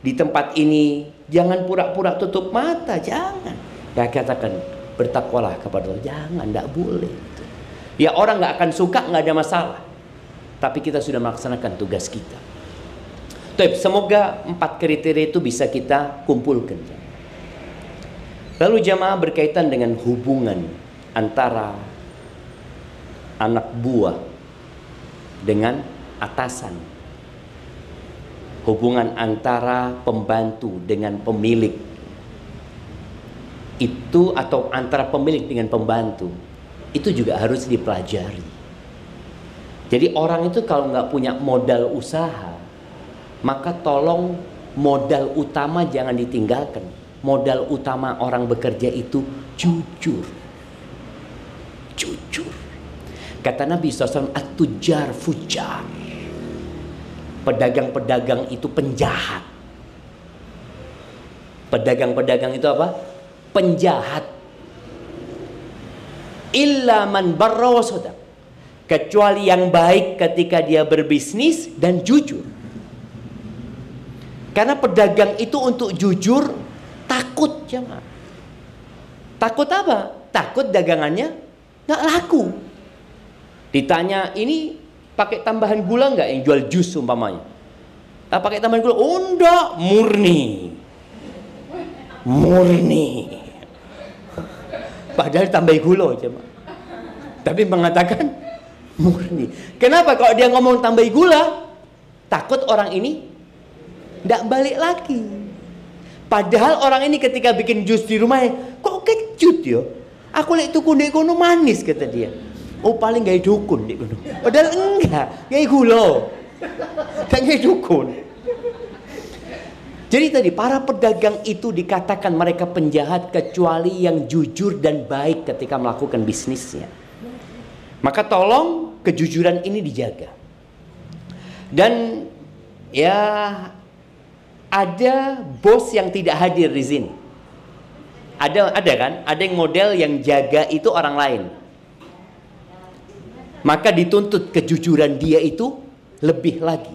di tempat ini, jangan pura-pura tutup mata, jangan. Ya katakan bertakwalah kepada Allah, jangan, tidak boleh. Ya orang nggak akan suka, nggak ada masalah. Tapi kita sudah melaksanakan tugas kita. Tapi semoga 4 kriteria itu bisa kita kumpulkan. Lalu jamaah berkaitan dengan hubungan antara anak buah dengan atasan. Hubungan antara pembantu dengan pemilik. Itu atau antara pemilik dengan pembantu. Itu juga harus dipelajari. Jadi orang itu kalau nggak punya modal usaha, maka tolong modal utama jangan ditinggalkan. Modal utama orang bekerja itu jujur. Jujur. Kata Nabi SAW, at-tujar fujar. Pedagang-pedagang itu penjahat. Pedagang-pedagang itu apa? Penjahat. Illa man barra wa sadaq. Kecuali yang baik ketika dia berbisnis dan jujur. Karena pedagang itu untuk jujur takut jemaah. Takut apa? Takut dagangannya nggak laku. Ditanya, ini pakai tambahan gula nggak yang jual jus umpamanya? Pakai tambahan gula? Oh enggak, murni. Murni. Padahal tambah gula jemaah. Tapi mengatakan murni. Kenapa kalau dia ngomong tambah gula? Takut orang ini tidak balik lagi. Padahal orang ini ketika bikin jus di rumahnya, kok kecut ya? Aku lihat tuku di kono manis kata dia. Oh paling gak dukun di kono. Padahal enggak, gak gula. Gak dukun. Jadi tadi para pedagang itu dikatakan mereka penjahat kecuali yang jujur dan baik ketika melakukan bisnisnya. Maka tolong kejujuran ini dijaga. Dan ya ada bos yang tidak hadir di sini. Ada kan? Ada yang model yang jaga itu orang lain. Maka dituntut kejujuran dia itu lebih lagi.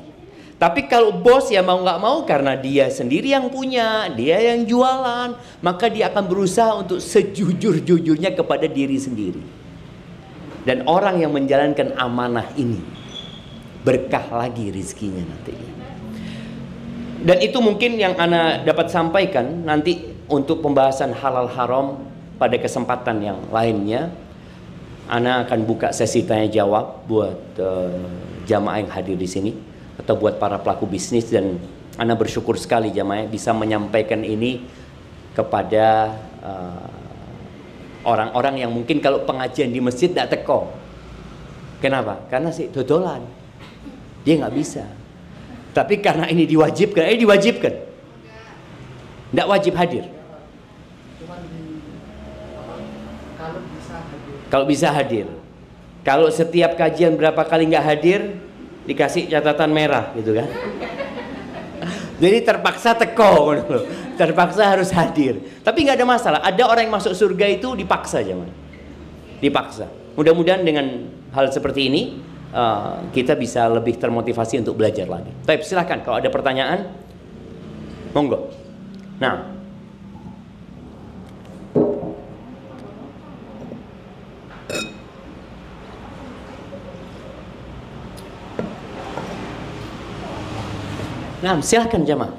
Tapi kalau bos ya mau nggak mau karena dia sendiri yang punya, dia yang jualan, maka dia akan berusaha untuk sejujur-jujurnya kepada diri sendiri. Dan orang yang menjalankan amanah ini berkah lagi rizkinya nanti. Dan itu mungkin yang Ana dapat sampaikan nanti untuk pembahasan halal haram pada kesempatan yang lainnya. Ana akan buka sesi tanya jawab buat jamaah yang hadir di sini atau buat para pelaku bisnis, dan Ana bersyukur sekali jamaah bisa menyampaikan ini kepada orang-orang yang mungkin kalau pengajian di masjid tidak teko. Kenapa? Karena sih dodolan, dia nggak bisa. Tapi karena ini diwajibkan, diwajibkan. Tidak wajib hadir. Kalau bisa hadir. Kalau setiap kajian berapa kali nggak hadir, dikasih catatan merah gitu kan. Jadi terpaksa teko, terpaksa harus hadir. Tapi nggak ada masalah. Ada orang yang masuk surga itu dipaksa zaman. Dipaksa. Mudah-mudahan dengan hal seperti ini kita bisa lebih termotivasi untuk belajar lagi. Tapi silakan kalau ada pertanyaan, monggo. Nah. Nah, silakan jamaah.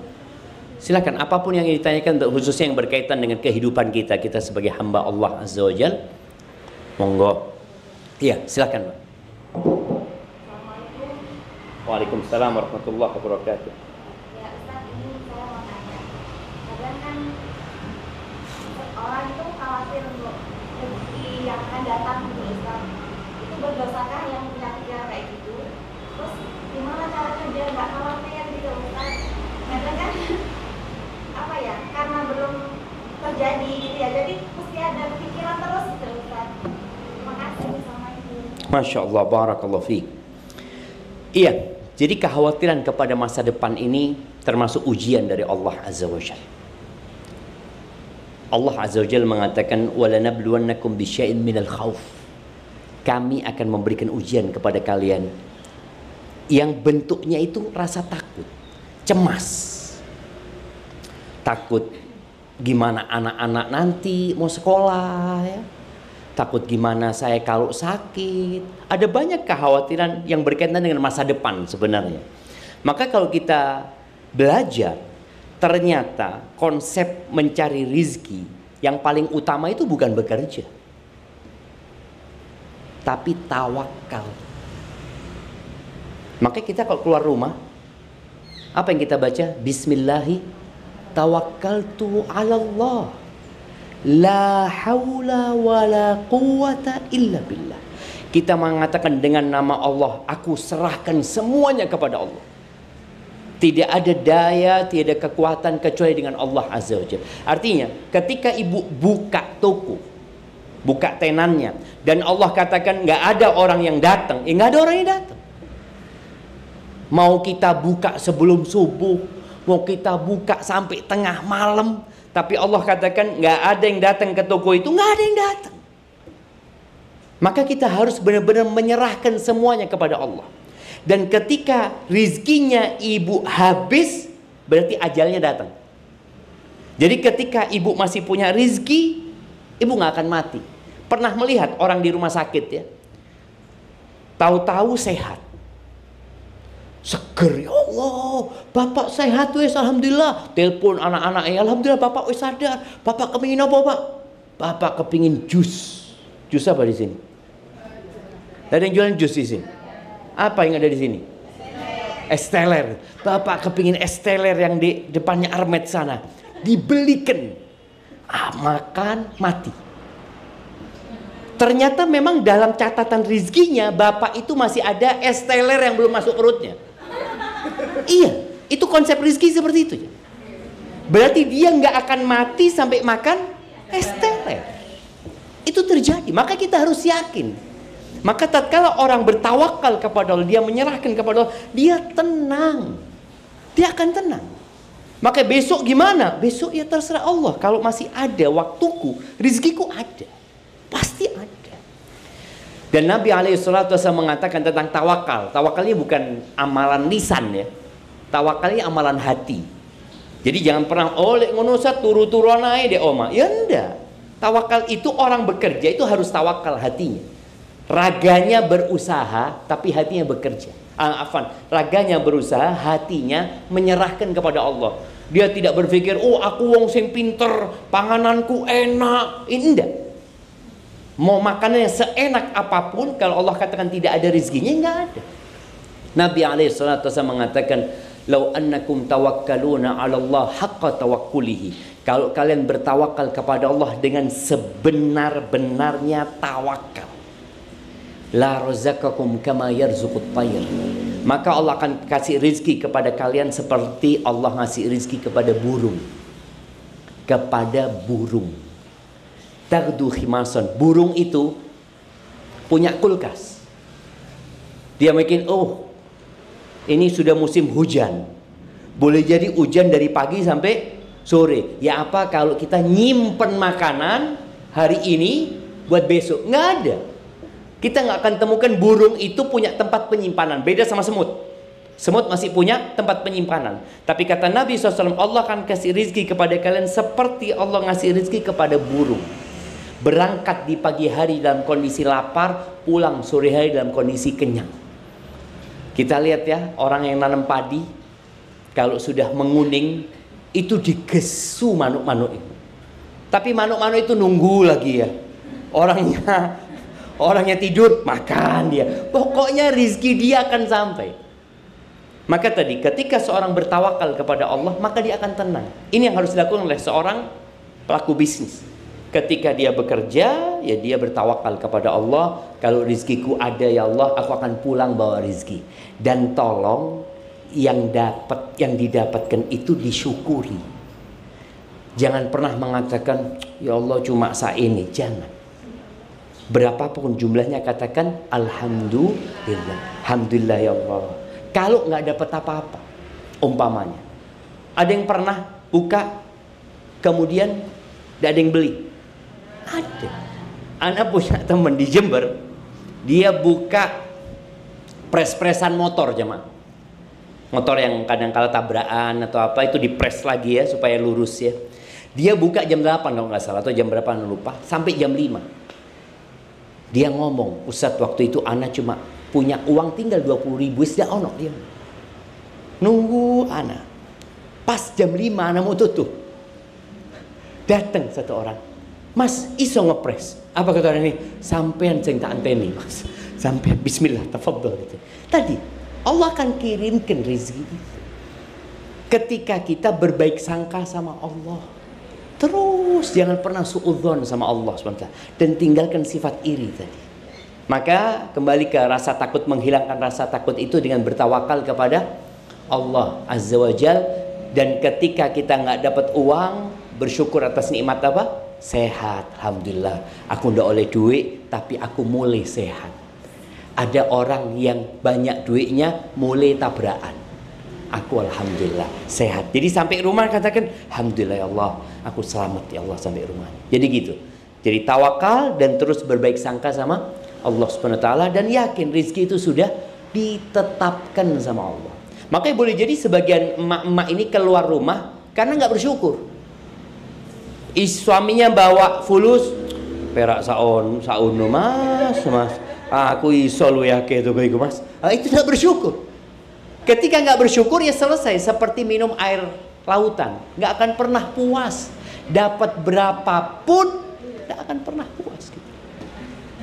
Silakan apapun yang ditanyakan, khususnya yang berkaitan dengan kehidupan kita sebagai hamba Allah Azza wa Jalla. Monggo. Iya, silakan, Pak. Waalaikumsalam warahmatullahi wabarakatuh. Ya, Ustaz, ini saya mau tanya. Kadang kan orang itu khawatir untuk rezeki yang akan datang gitu, Ustaz. Itu berdosakah yang punya pikiran kayak gitu? Terus gimana caranya biar nggak khawatir gitu, Ustaz? Kadang kan apa ya? Karena belum terjadi gitu ya. Jadi mesti ada pikiran terus gitu, Ustaz. Terima kasih. Assalamualaikum. Masya Allah, barakallahu fiik. Iya, jadi kekhawatiran kepada masa depan ini termasuk ujian dari Allah Azza wa Jalla. Allah Azza wa Jalla mengatakan, "Walanabluwannakum bisyai'in minal khauf." Kami akan memberikan ujian kepada kalian yang bentuknya itu rasa takut, cemas. Takut gimana anak-anak nanti mau sekolah ya. Takut gimana saya kalau sakit. Ada banyak kekhawatiran yang berkaitan dengan masa depan sebenarnya. Maka kalau kita belajar, ternyata konsep mencari rizki yang paling utama itu bukan bekerja, tapi tawakal. Maka kita kalau keluar rumah, apa yang kita baca? Bismillahi tawakkaltu 'ala Allah. La haula wala quwata illa billah. Kita mengatakan dengan nama Allah, aku serahkan semuanya kepada Allah. Tidak ada daya, tidak ada kekuatan kecuali dengan Allah Azza wa Jalla. Artinya, ketika ibu buka toko, buka tenannya, dan Allah katakan nggak ada orang yang datang, nggak ada orang yang datang. Mau kita buka sebelum subuh, mau kita buka sampai tengah malam, tapi Allah katakan nggak ada yang datang ke toko itu, nggak ada yang datang. Maka kita harus benar-benar menyerahkan semuanya kepada Allah. Dan ketika rizkinya ibu habis, berarti ajalnya datang. Jadi ketika ibu masih punya rizki, ibu nggak akan mati. Pernah melihat orang di rumah sakit ya, tahu-tahu sehat, seger, ya Allah, bapak sehat wes, alhamdulillah. Telepon anak-anak, alhamdulillah bapak wes sadar. Bapak kepingin apa pak? Bapak kepingin jus. Jus apa di sini? Ada yang jualan jus di sini? Apa yang ada di sini? Es teler. Bapak kepingin es teler yang di depannya Armet sana. Dibelikan. Makan, mati. Ternyata memang dalam catatan rizkinya, bapak itu masih ada es teler yang belum masuk perutnya. Iya, itu konsep rizki seperti itu. Berarti dia nggak akan mati sampai makan es teler. Itu terjadi. Maka kita harus yakin. Maka tatkala orang bertawakal kepada Allah, dia menyerahkan kepada Allah, dia tenang. Dia akan tenang. Maka besok gimana? Besok ya terserah Allah. Kalau masih ada waktuku, rizkiku ada. Pasti ada. Dan Nabi SAW mengatakan tentang tawakal. Tawakalnya bukan amalan lisan ya. Tawakalnya amalan hati. Jadi jangan pernah oleh ngonosa turu-turuan aja deh oma. Ya enggak. Tawakal itu orang bekerja itu harus tawakal hatinya. Raganya berusaha tapi hatinya bekerja. Raganya berusaha, hatinya menyerahkan kepada Allah. Dia tidak berpikir, oh aku wong sing pinter, pangananku enak. Ini enggak. Mau makanannya seenak apapun, kalau Allah katakan tidak ada rizkinya, enggak ada. Nabi SAW mengatakan, "Lau annakum tawakkaluna 'ala Allah haqqa tawakkulihi." Kalau kalian bertawakal kepada Allah dengan sebenar-benarnya tawakal, la razaqakum kama yarzuqut tayr. Maka Allah akan kasih rizki kepada kalian seperti Allah ngasih rizki kepada burung. Kepada burung. Taghdu khimasan. Burung itu punya kulkas. Dia mikir, oh ini sudah musim hujan. Boleh jadi hujan dari pagi sampai sore. Ya apa kalau kita nyimpen makanan hari ini buat besok? Nggak ada. Kita nggak akan temukan burung itu punya tempat penyimpanan. Beda sama semut. Semut masih punya tempat penyimpanan. Tapi kata Nabi SAW, Allah akan kasih rizki kepada kalian seperti Allah ngasih rizki kepada burung. Berangkat di pagi hari dalam kondisi lapar, pulang sore hari dalam kondisi kenyang. Kita lihat ya, orang yang nanam padi, kalau sudah menguning, itu digesu manuk-manuk itu. Tapi manuk-manuk itu nunggu lagi ya. Orangnya tidur, makan dia. Pokoknya rizki dia akan sampai. Maka tadi, ketika seorang bertawakal kepada Allah, maka dia akan tenang. Ini yang harus dilakukan oleh seorang pelaku bisnis. Ketika dia bekerja, ya dia bertawakal kepada Allah. Kalau rizkiku ada ya Allah, aku akan pulang bawa rizki. Dan tolong yang didapatkan itu disyukuri. Jangan pernah mengatakan, ya Allah cuma ini. Jangan. Berapapun jumlahnya katakan alhamdulillah. Alhamdulillah ya Allah. Kalau nggak dapat apa-apa, umpamanya ada yang pernah buka kemudian tidak ada yang beli. Ada. Anak punya teman di Jember, dia buka pres-presan motor jemaah. Motor yang kadang-kala tabrakan atau apa itu dipres lagi ya supaya lurus ya. Dia buka jam 8 kalau nggak salah atau jam berapa lupa sampai jam 5. Dia ngomong, Ustadz waktu itu ana cuma punya uang tinggal 20.000, sudah ono dia. Nunggu ana. Pas jam 5 ana mau tutup. Datang satu orang. Mas, iso ngepres. Apa kata orang ini? Sampean sing tak anteni, Mas. Sampean bismillah, tafadhol gitu. Tadi Allah akan kirimkan rezeki ketika kita berbaik sangka sama Allah. Terus jangan pernah suudzon sama Allah SWT, dan tinggalkan sifat iri tadi. Maka kembali ke rasa takut, menghilangkan rasa takut itu dengan bertawakal kepada Allah Azza wa Jal. Dan ketika kita nggak dapat uang, bersyukur atas nikmat apa? Sehat. Alhamdulillah, aku ndak oleh duit tapi aku mulai sehat. Ada orang yang banyak duitnya mulai tabrakan. Aku alhamdulillah sehat. Jadi sampai rumah katakan alhamdulillah ya Allah, aku selamat ya Allah sampai rumah. Jadi gitu. Jadi tawakal dan terus berbaik sangka sama Allah Subhanahu wa taala, dan yakin rezeki itu sudah ditetapkan sama Allah. Makanya boleh jadi sebagian emak-emak ini keluar rumah karena nggak bersyukur. Suaminya bawa fulus, perak saun mas, aku iso lu ya gitu mas. Itu nggak bersyukur. Ketika nggak bersyukur ya selesai, seperti minum air lautan, nggak akan pernah puas. Dapat berapapun nggak akan pernah puas. Gitu.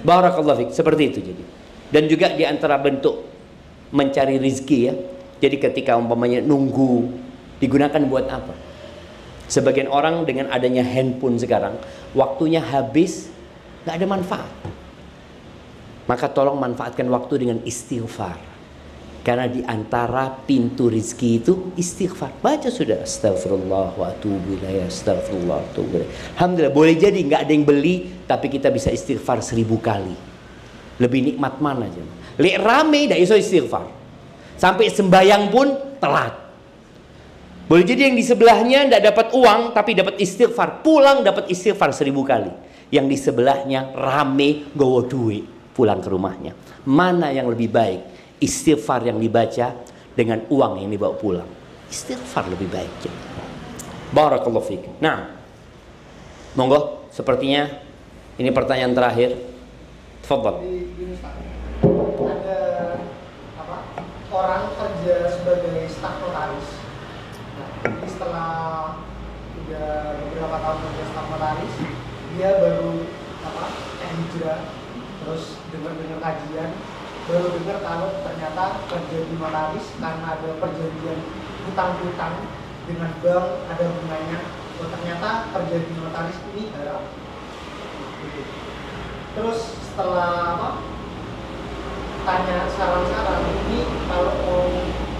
Barakallahu fiik, seperti itu jadi. Dan juga di antara bentuk mencari rizki ya. Jadi ketika umpamanya nunggu, digunakan buat apa? Sebagian orang dengan adanya handphone sekarang, waktunya habis, nggak ada manfaat. Maka tolong manfaatkan waktu dengan istighfar. Karena di antara pintu rizki itu istighfar. Baca sudah astagfirullah wa atubu ilaih, astagfirullah wa atubu ilaih. Alhamdulillah, boleh jadi nggak ada yang beli, tapi kita bisa istighfar 1000 kali. Lebih nikmat mana aja? Lek rame dah iso istighfar. Sampai sembayang pun telat. Boleh jadi yang di sebelahnya tidak dapat uang tapi dapat istighfar, pulang dapat istighfar 1000 kali. Yang di sebelahnya rame gowo duit pulang ke rumahnya. Mana yang lebih baik? Istighfar yang dibaca dengan uang yang dibawa pulang. Istighfar lebih baik. Barakallahu fiik. Nah, monggo, sepertinya ini pertanyaan terakhir. Tafadhal. Ada apa? Orang kerja sebagai staf notaris. Nah, jadi setelah udah beberapa tahun kerja staf notaris, dia baru hijrah, terus dengar kajian, baru dengar kalau ternyata kerja di notaris karena ada perjanjian hutang-hutang dengan bank, ada bunganya. Oh, ternyata kerja di notaris ini haram. Gitu. Terus setelah tanya saran-saran, ini kalau mau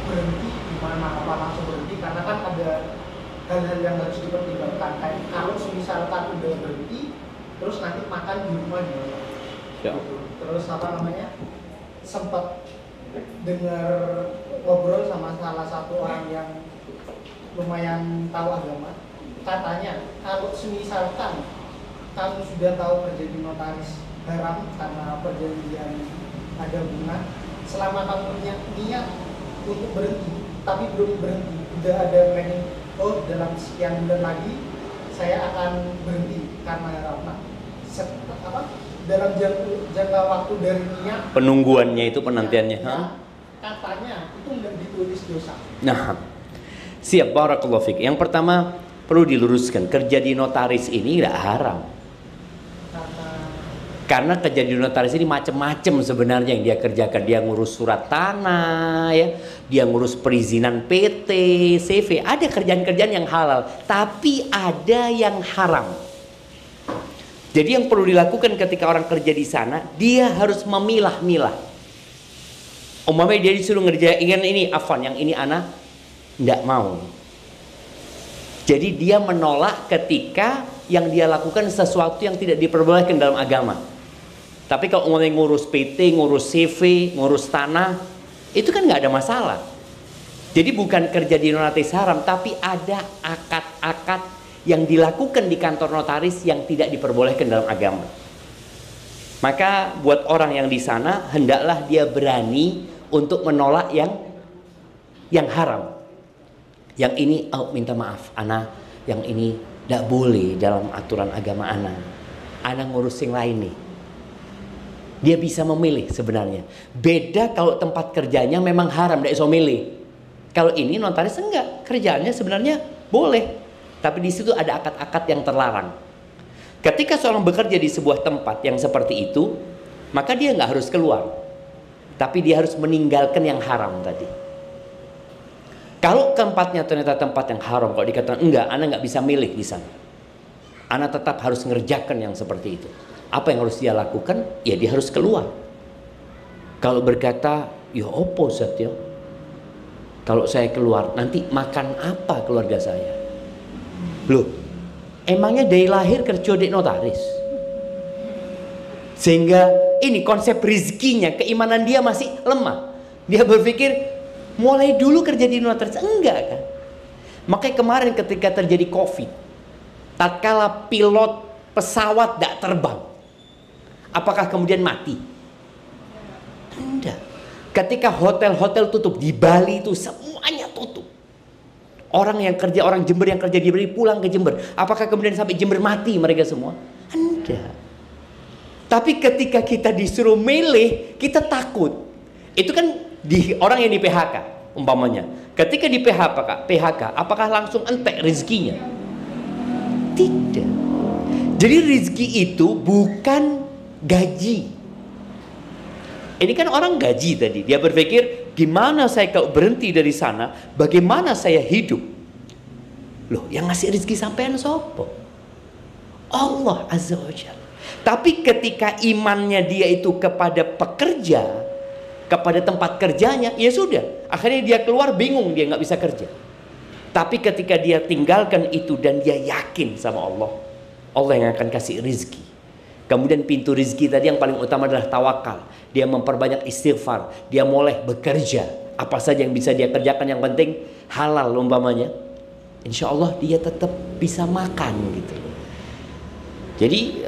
berhenti gimana, apa langsung berhenti? Karena kan ada hal-hal yang harus dipertimbangkan. Kayak kalau misalkan udah berhenti, terus nanti makan di rumah gimana? Ya. Gitu. Terus sempat dengar ngobrol sama salah satu orang yang lumayan tahu agama. Katanya kalau misalkan kamu sudah tahu kerja di notaris haram karena perjanjian ada bunga, selama kamu punya niat untuk berhenti tapi belum berhenti, udah ada planning, oh dalam sekian bulan lagi saya akan berhenti karena haram. Nah, dalam jangka waktu dari niat penungguannya itu, penantiannya katanya itu nggak ditulis dosa. Nah, siap, barakallahu fiik. Yang pertama perlu diluruskan, kerja di notaris ini tidak haram. Karena kerja di notaris ini macam-macam sebenarnya yang dia kerjakan. Dia ngurus surat tanah, ya, dia ngurus perizinan PT, CV. Ada kerjaan-kerjaan yang halal, tapi ada yang haram. Jadi yang perlu dilakukan ketika orang kerja di sana, dia harus memilah-milah. Umpamanya dia disuruh ngerjain ini, afwan, yang ini anak tidak mau. Jadi dia menolak ketika yang dia lakukan sesuatu yang tidak diperbolehkan dalam agama. Tapi kalau umpamanya ngurus PT, ngurus CV, ngurus tanah, itu kan nggak ada masalah. Jadi bukan kerja di notaris haram, tapi ada akad-akad yang dilakukan di kantor notaris yang tidak diperbolehkan dalam agama. Maka buat orang yang di sana, hendaklah dia berani untuk menolak yang haram. Yang ini, oh minta maaf, ana yang ini tidak boleh dalam aturan agama ana. Ana ngurus yang lain nih. Dia bisa memilih sebenarnya. Beda kalau tempat kerjanya memang haram, tidak bisa milih. Kalau ini notaris enggak, kerjaannya sebenarnya boleh, tapi di situ ada akad-akad yang terlarang. Ketika seorang bekerja di sebuah tempat yang seperti itu, maka dia nggak harus keluar, tapi dia harus meninggalkan yang haram tadi. Kalau tempatnya ternyata tempat yang haram, kalau dikatakan enggak, Anda nggak bisa milih di sana. Anda tetap harus mengerjakan yang seperti itu. Apa yang harus dia lakukan? Ya dia harus keluar. Kalau berkata, ya opo Zat ya, kalau saya keluar nanti makan apa keluarga saya? Loh, emangnya dari lahir kerja di notaris? Sehingga ini konsep rizkinya, keimanan dia masih lemah. Dia berpikir mulai dulu kerja di notaris, enggak kan? Makanya kemarin ketika terjadi COVID, tatkala pilot pesawat tidak terbang, apakah kemudian mati? Tidak. Ketika hotel-hotel tutup di Bali itu semuanya tutup. Orang yang kerja, orang Jember yang kerja di Bali pulang ke Jember. Apakah kemudian sampai Jember mati mereka semua? Tidak. Tapi ketika kita disuruh milih, kita takut. Itu kan orang yang di PHK umpamanya. Ketika di PHK, apakah langsung entek rezekinya? Tidak. Jadi rezeki itu bukan gaji. Ini kan orang gaji tadi. Dia berpikir, gimana saya kalau berhenti dari sana, bagaimana saya hidup? Loh, yang ngasih rezeki sampean sopo? Allah Azza wa Jalla. Tapi ketika imannya dia itu kepada pekerja, kepada tempat kerjanya, ya sudah. Akhirnya dia keluar bingung, dia nggak bisa kerja. Tapi ketika dia tinggalkan itu dan dia yakin sama Allah, Allah yang akan kasih rizki. Kemudian pintu rizki tadi yang paling utama adalah tawakal. Dia memperbanyak istighfar. Dia mulai bekerja. Apa saja yang bisa dia kerjakan, yang penting halal umpamanya. Insya Allah dia tetap bisa makan gitu. Jadi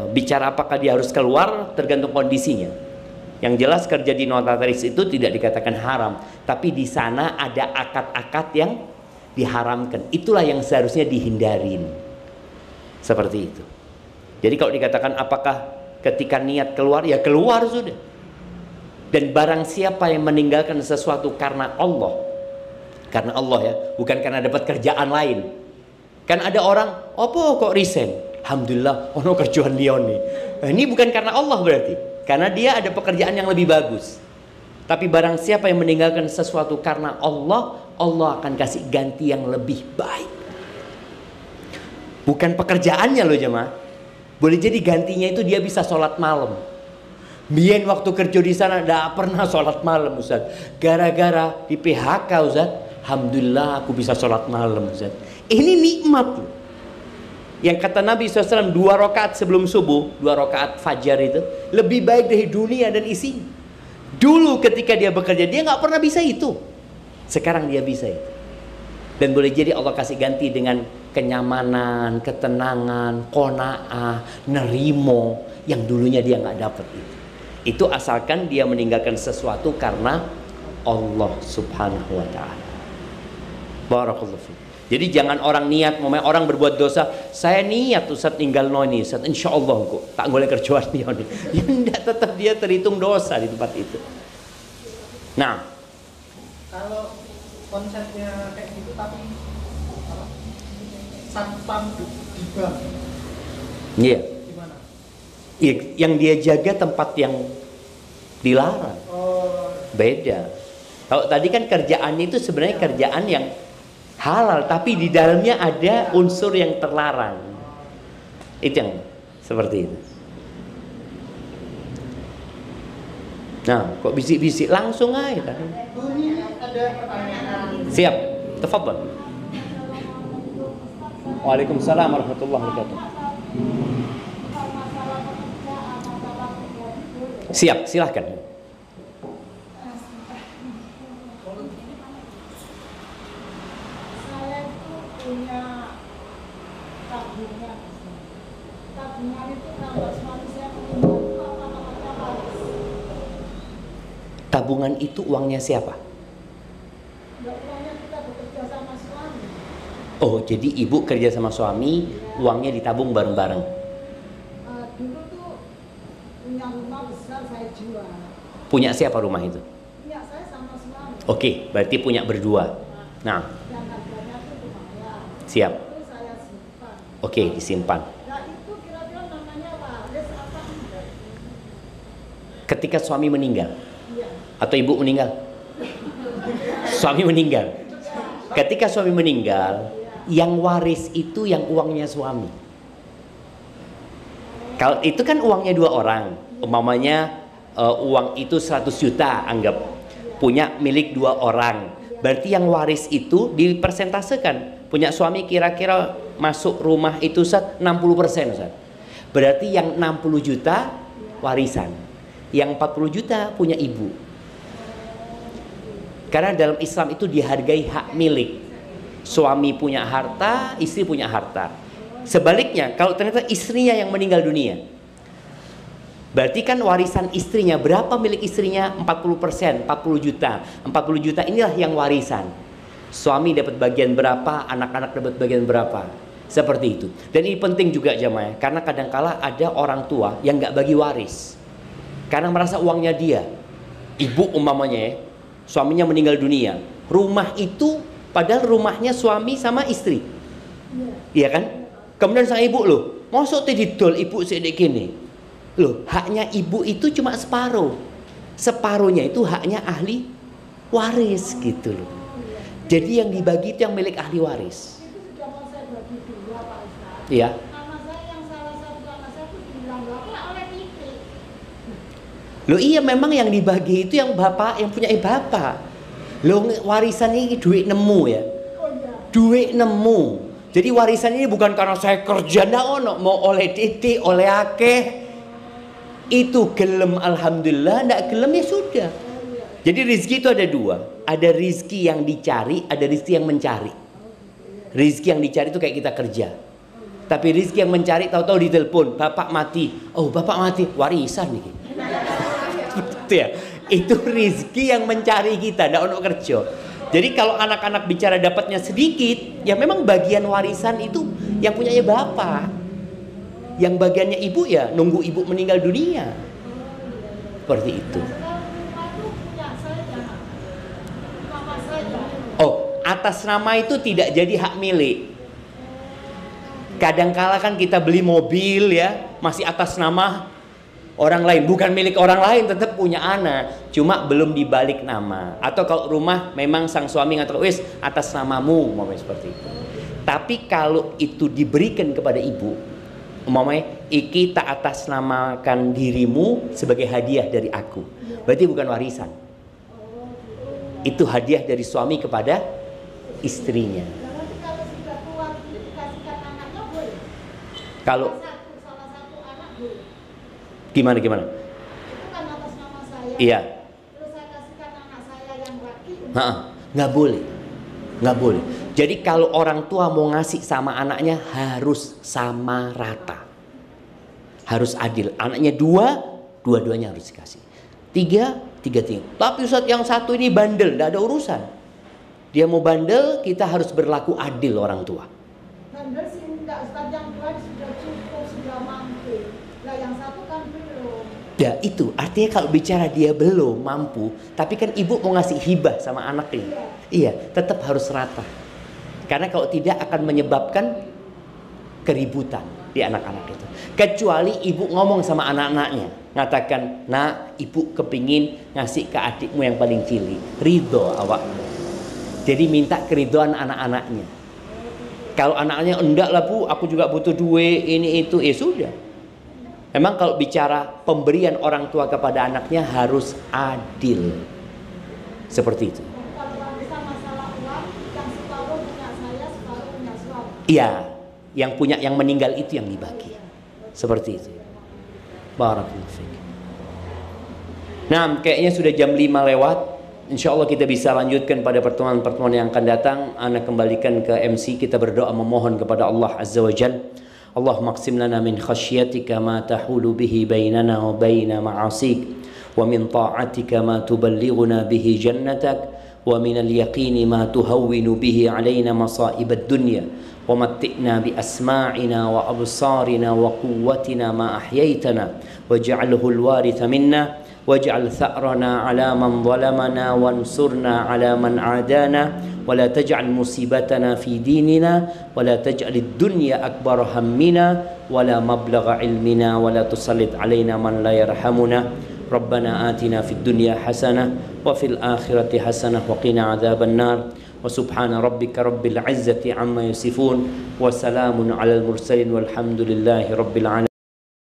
bicara apakah dia harus keluar tergantung kondisinya. Yang jelas kerja di notaris itu tidak dikatakan haram. Tapi di sana ada akad-akad yang diharamkan. Itulah yang seharusnya dihindarin. Seperti itu. Jadi kalau dikatakan apakah ketika niat keluar, ya keluar sudah. Dan barang siapa yang meninggalkan sesuatu karena Allah ya, bukan karena dapat kerjaan lain. Kan ada orang, apa kok resign? Alhamdulillah, ono kerjaan Leon nih. Nah, ini bukan karena Allah berarti, karena dia ada pekerjaan yang lebih bagus. Tapi barang siapa yang meninggalkan sesuatu karena Allah, Allah akan kasih ganti yang lebih baik. Bukan pekerjaannya loh jemaah. Boleh jadi gantinya itu dia bisa sholat malam. Mien waktu kerja di sana tidak pernah sholat malam Ustaz. Gara-gara di PHK Ustaz, alhamdulillah aku bisa sholat malam Ustaz. Ini nikmat loh. Yang kata Nabi SAW 2 rakaat sebelum subuh, 2 rakaat fajar itu lebih baik dari dunia dan isinya. Dulu ketika dia bekerja dia nggak pernah bisa itu. Sekarang dia bisa itu. Dan boleh jadi Allah kasih ganti dengan kenyamanan, ketenangan, qanaah, nerimo yang dulunya dia nggak dapat itu. Itu asalkan dia meninggalkan sesuatu karena Allah Subhanahu wa taala. Barakallahu fiik. Jadi jangan orang niat, orang berbuat dosa, saya niat Ustaz tinggal noni, Ustaz insyaallah kok tak boleh kerjaan dia nih. Ya enggak, tetap dia terhitung dosa di tempat itu. Nah, kalau konsepnya kayak gitu tapi satpam di bank. Iya. Gimana? Ya, yang dia jaga tempat yang dilarang. Oh. Beda. Kalau tadi kan kerjaannya itu sebenarnya kerjaan yang halal, tapi di dalamnya ada unsur yang terlarang. Itu yang seperti itu. Nah, kok bisik-bisik langsung aja kan? Ini ada pertanyaan. Siap, tafadhal. Waalaikumsalam warahmatullahi wabarakatuh. Siap, silahkan. Saya itu punya tabungan. Tabungan itu kalau suami saya meninggal, apa harus? Tabungan itu uangnya siapa? Uangnya kita bekerja sama suami. Oh, jadi ibu kerja sama suami, uangnya ditabung bareng-bareng. Dulu tuh punya rumah besar Punya siapa rumah itu? Punya saya sama suami. Oke, berarti punya berdua. Nah, Yang harganya tuh lumayan. siap. Itu saya simpan. Oke, disimpan. Nah itu kira-kira namanya waris apa enggak? Ketika suami meninggal Iya. atau ibu meninggal? Suami meninggal. Ketika suami meninggal, yang waris itu yang uangnya suami. Kalau itu kan uangnya dua orang, umpamanya uang itu 100 juta anggap, punya milik dua orang. Berarti yang waris itu dipersentasekan. Punya suami kira-kira masuk rumah itu 60%, Ustaz. Berarti yang 60 juta warisan, yang 40 juta punya ibu. Karena dalam Islam itu dihargai hak milik. Suami punya harta, istri punya harta. Sebaliknya, kalau ternyata istrinya yang meninggal dunia, berarti kan warisan istrinya, berapa milik istrinya? 40%, 40 juta. 40 juta inilah yang warisan. Suami dapat bagian berapa, anak-anak dapat bagian berapa. Seperti itu. Dan ini penting juga jamaah, karena kadangkala ada orang tua yang nggak bagi waris. Karena merasa uangnya dia. Ibu umpamanya ya, suaminya meninggal dunia, rumah itu padahal rumahnya suami sama istri, iya kan? Kemudian sang ibu loh, masuk didol ibu sedek gini, loh haknya ibu itu cuma separuh, separuhnya itu haknya ahli waris gitu loh. Jadi yang dibagi itu yang milik ahli waris. Itu sudah mau saya bagi dua Pak Ustadz. Iya. Anak saya yang salah satu anak saya tuh bilang bapak oleh istri. Loh iya, memang yang dibagi itu yang bapak, yang punya bapak. Loh warisan ini duit nemu ya. Oh iya. Duit nemu. Jadi warisan ini bukan karena saya kerja ndak ono, mau oleh titik, oleh akeh. Itu gelem alhamdulillah, ndak gelem ya sudah. Jadi rizki itu ada dua. Ada rizki yang dicari, ada rizki yang mencari. Rizki yang dicari itu kayak kita kerja. Tapi rizki yang mencari tahu-tahu ditelepon, bapak mati. Oh bapak mati, warisan nih. Betul ya? Itu rizki yang mencari kita, ndak ono kerja. Jadi kalau anak-anak bicara dapatnya sedikit, ya memang bagian warisan itu yang punyanya bapak. Yang bagiannya ibu ya nunggu ibu meninggal dunia. Seperti itu. Sekarang rumah itu punya saya, mama saya. Oh, atas nama itu tidak jadi hak milik. Kadangkala kan kita beli mobil ya, masih atas nama orang lain, bukan milik orang lain, tetap punya anak, cuma belum dibalik nama. Atau kalau rumah memang sang suami ngatakan wis atas namamu, umpamanya seperti itu. Tapi kalau itu diberikan kepada ibu, umpamanya iki tak atas namakan dirimu sebagai hadiah dari aku, berarti bukan warisan. Itu hadiah dari suami kepada istrinya. Nanti kalau sudah tua ini dikasihkan anaknya boleh. Kalau Salah satu anak boleh. gimana? Itu kan atas nama saya. Iya. Terus saya kasihkan anak saya yang laki. Nggak boleh, nggak boleh. Jadi kalau orang tua mau ngasih sama anaknya harus sama rata, harus adil. Anaknya dua-duanya harus dikasih. Tiga. Tapi Ustadz yang satu ini bandel, nggak ada urusan. Dia mau bandel, kita harus berlaku adil orang tua. Bandel sih enggak, Ustadz yang tua sudah cukup, sudah mampu. Lah yang satu kan belum. Ya itu artinya kalau bicara dia belum mampu, tapi kan ibu mau ngasih hibah sama anak ini. Iya, tetap harus rata. Karena kalau tidak akan menyebabkan keributan di anak-anak itu. Kecuali ibu ngomong sama anak-anaknya, ngatakan, nak, ibu kepingin ngasih ke adikmu yang paling cilik, ridho awakmu. Jadi minta keridoan anak-anaknya. Kalau anak-anaknya enggak lah bu, aku juga butuh duit ini itu, ya sudah. Memang kalau bicara pemberian orang tua kepada anaknya harus adil. Seperti itu. Kalau warisan masalah uang, yang separuh punya saya, separuh punya suami. Iya, yang meninggal itu yang dibagi. Seperti itu. Barakallahu fiik. Nah, kayaknya sudah jam 5 lewat. Insya Allah kita bisa lanjutkan pada pertemuan-pertemuan yang akan datang. Ana kembalikan ke MC, kita berdoa memohon kepada Allah Azza wa Jalla. Allahumma qsim lana min khasyatika ma tahulu bihi bainana wa baina ma'asik, wa min ta'atika ma tuballighuna bihi jannatak, wa min al-yaqini ma tuhawwinu bihi alaina masa'ib ad-dunya, wa matti'na bi asma'ina wa absarina wa quwwatina ma ahyaytana waj'alhu al-waritha minna. واجعل ثأرنا على من ظلمنا وانصرنا على من عادانا ولا تجعل مصيبتنا في ديننا ولا تجعل الدنيا أكبر همنا ولا مبلغ علمنا ولا تسلط علينا من لا يرحمنا ربنا آتنا في الدنيا حسنة وفي الآخرة حسنة وقنا عذاب النار وسبحان ربك رب العزة عما يصفون وسلام على المرسلين والحمد لله رب العالمين.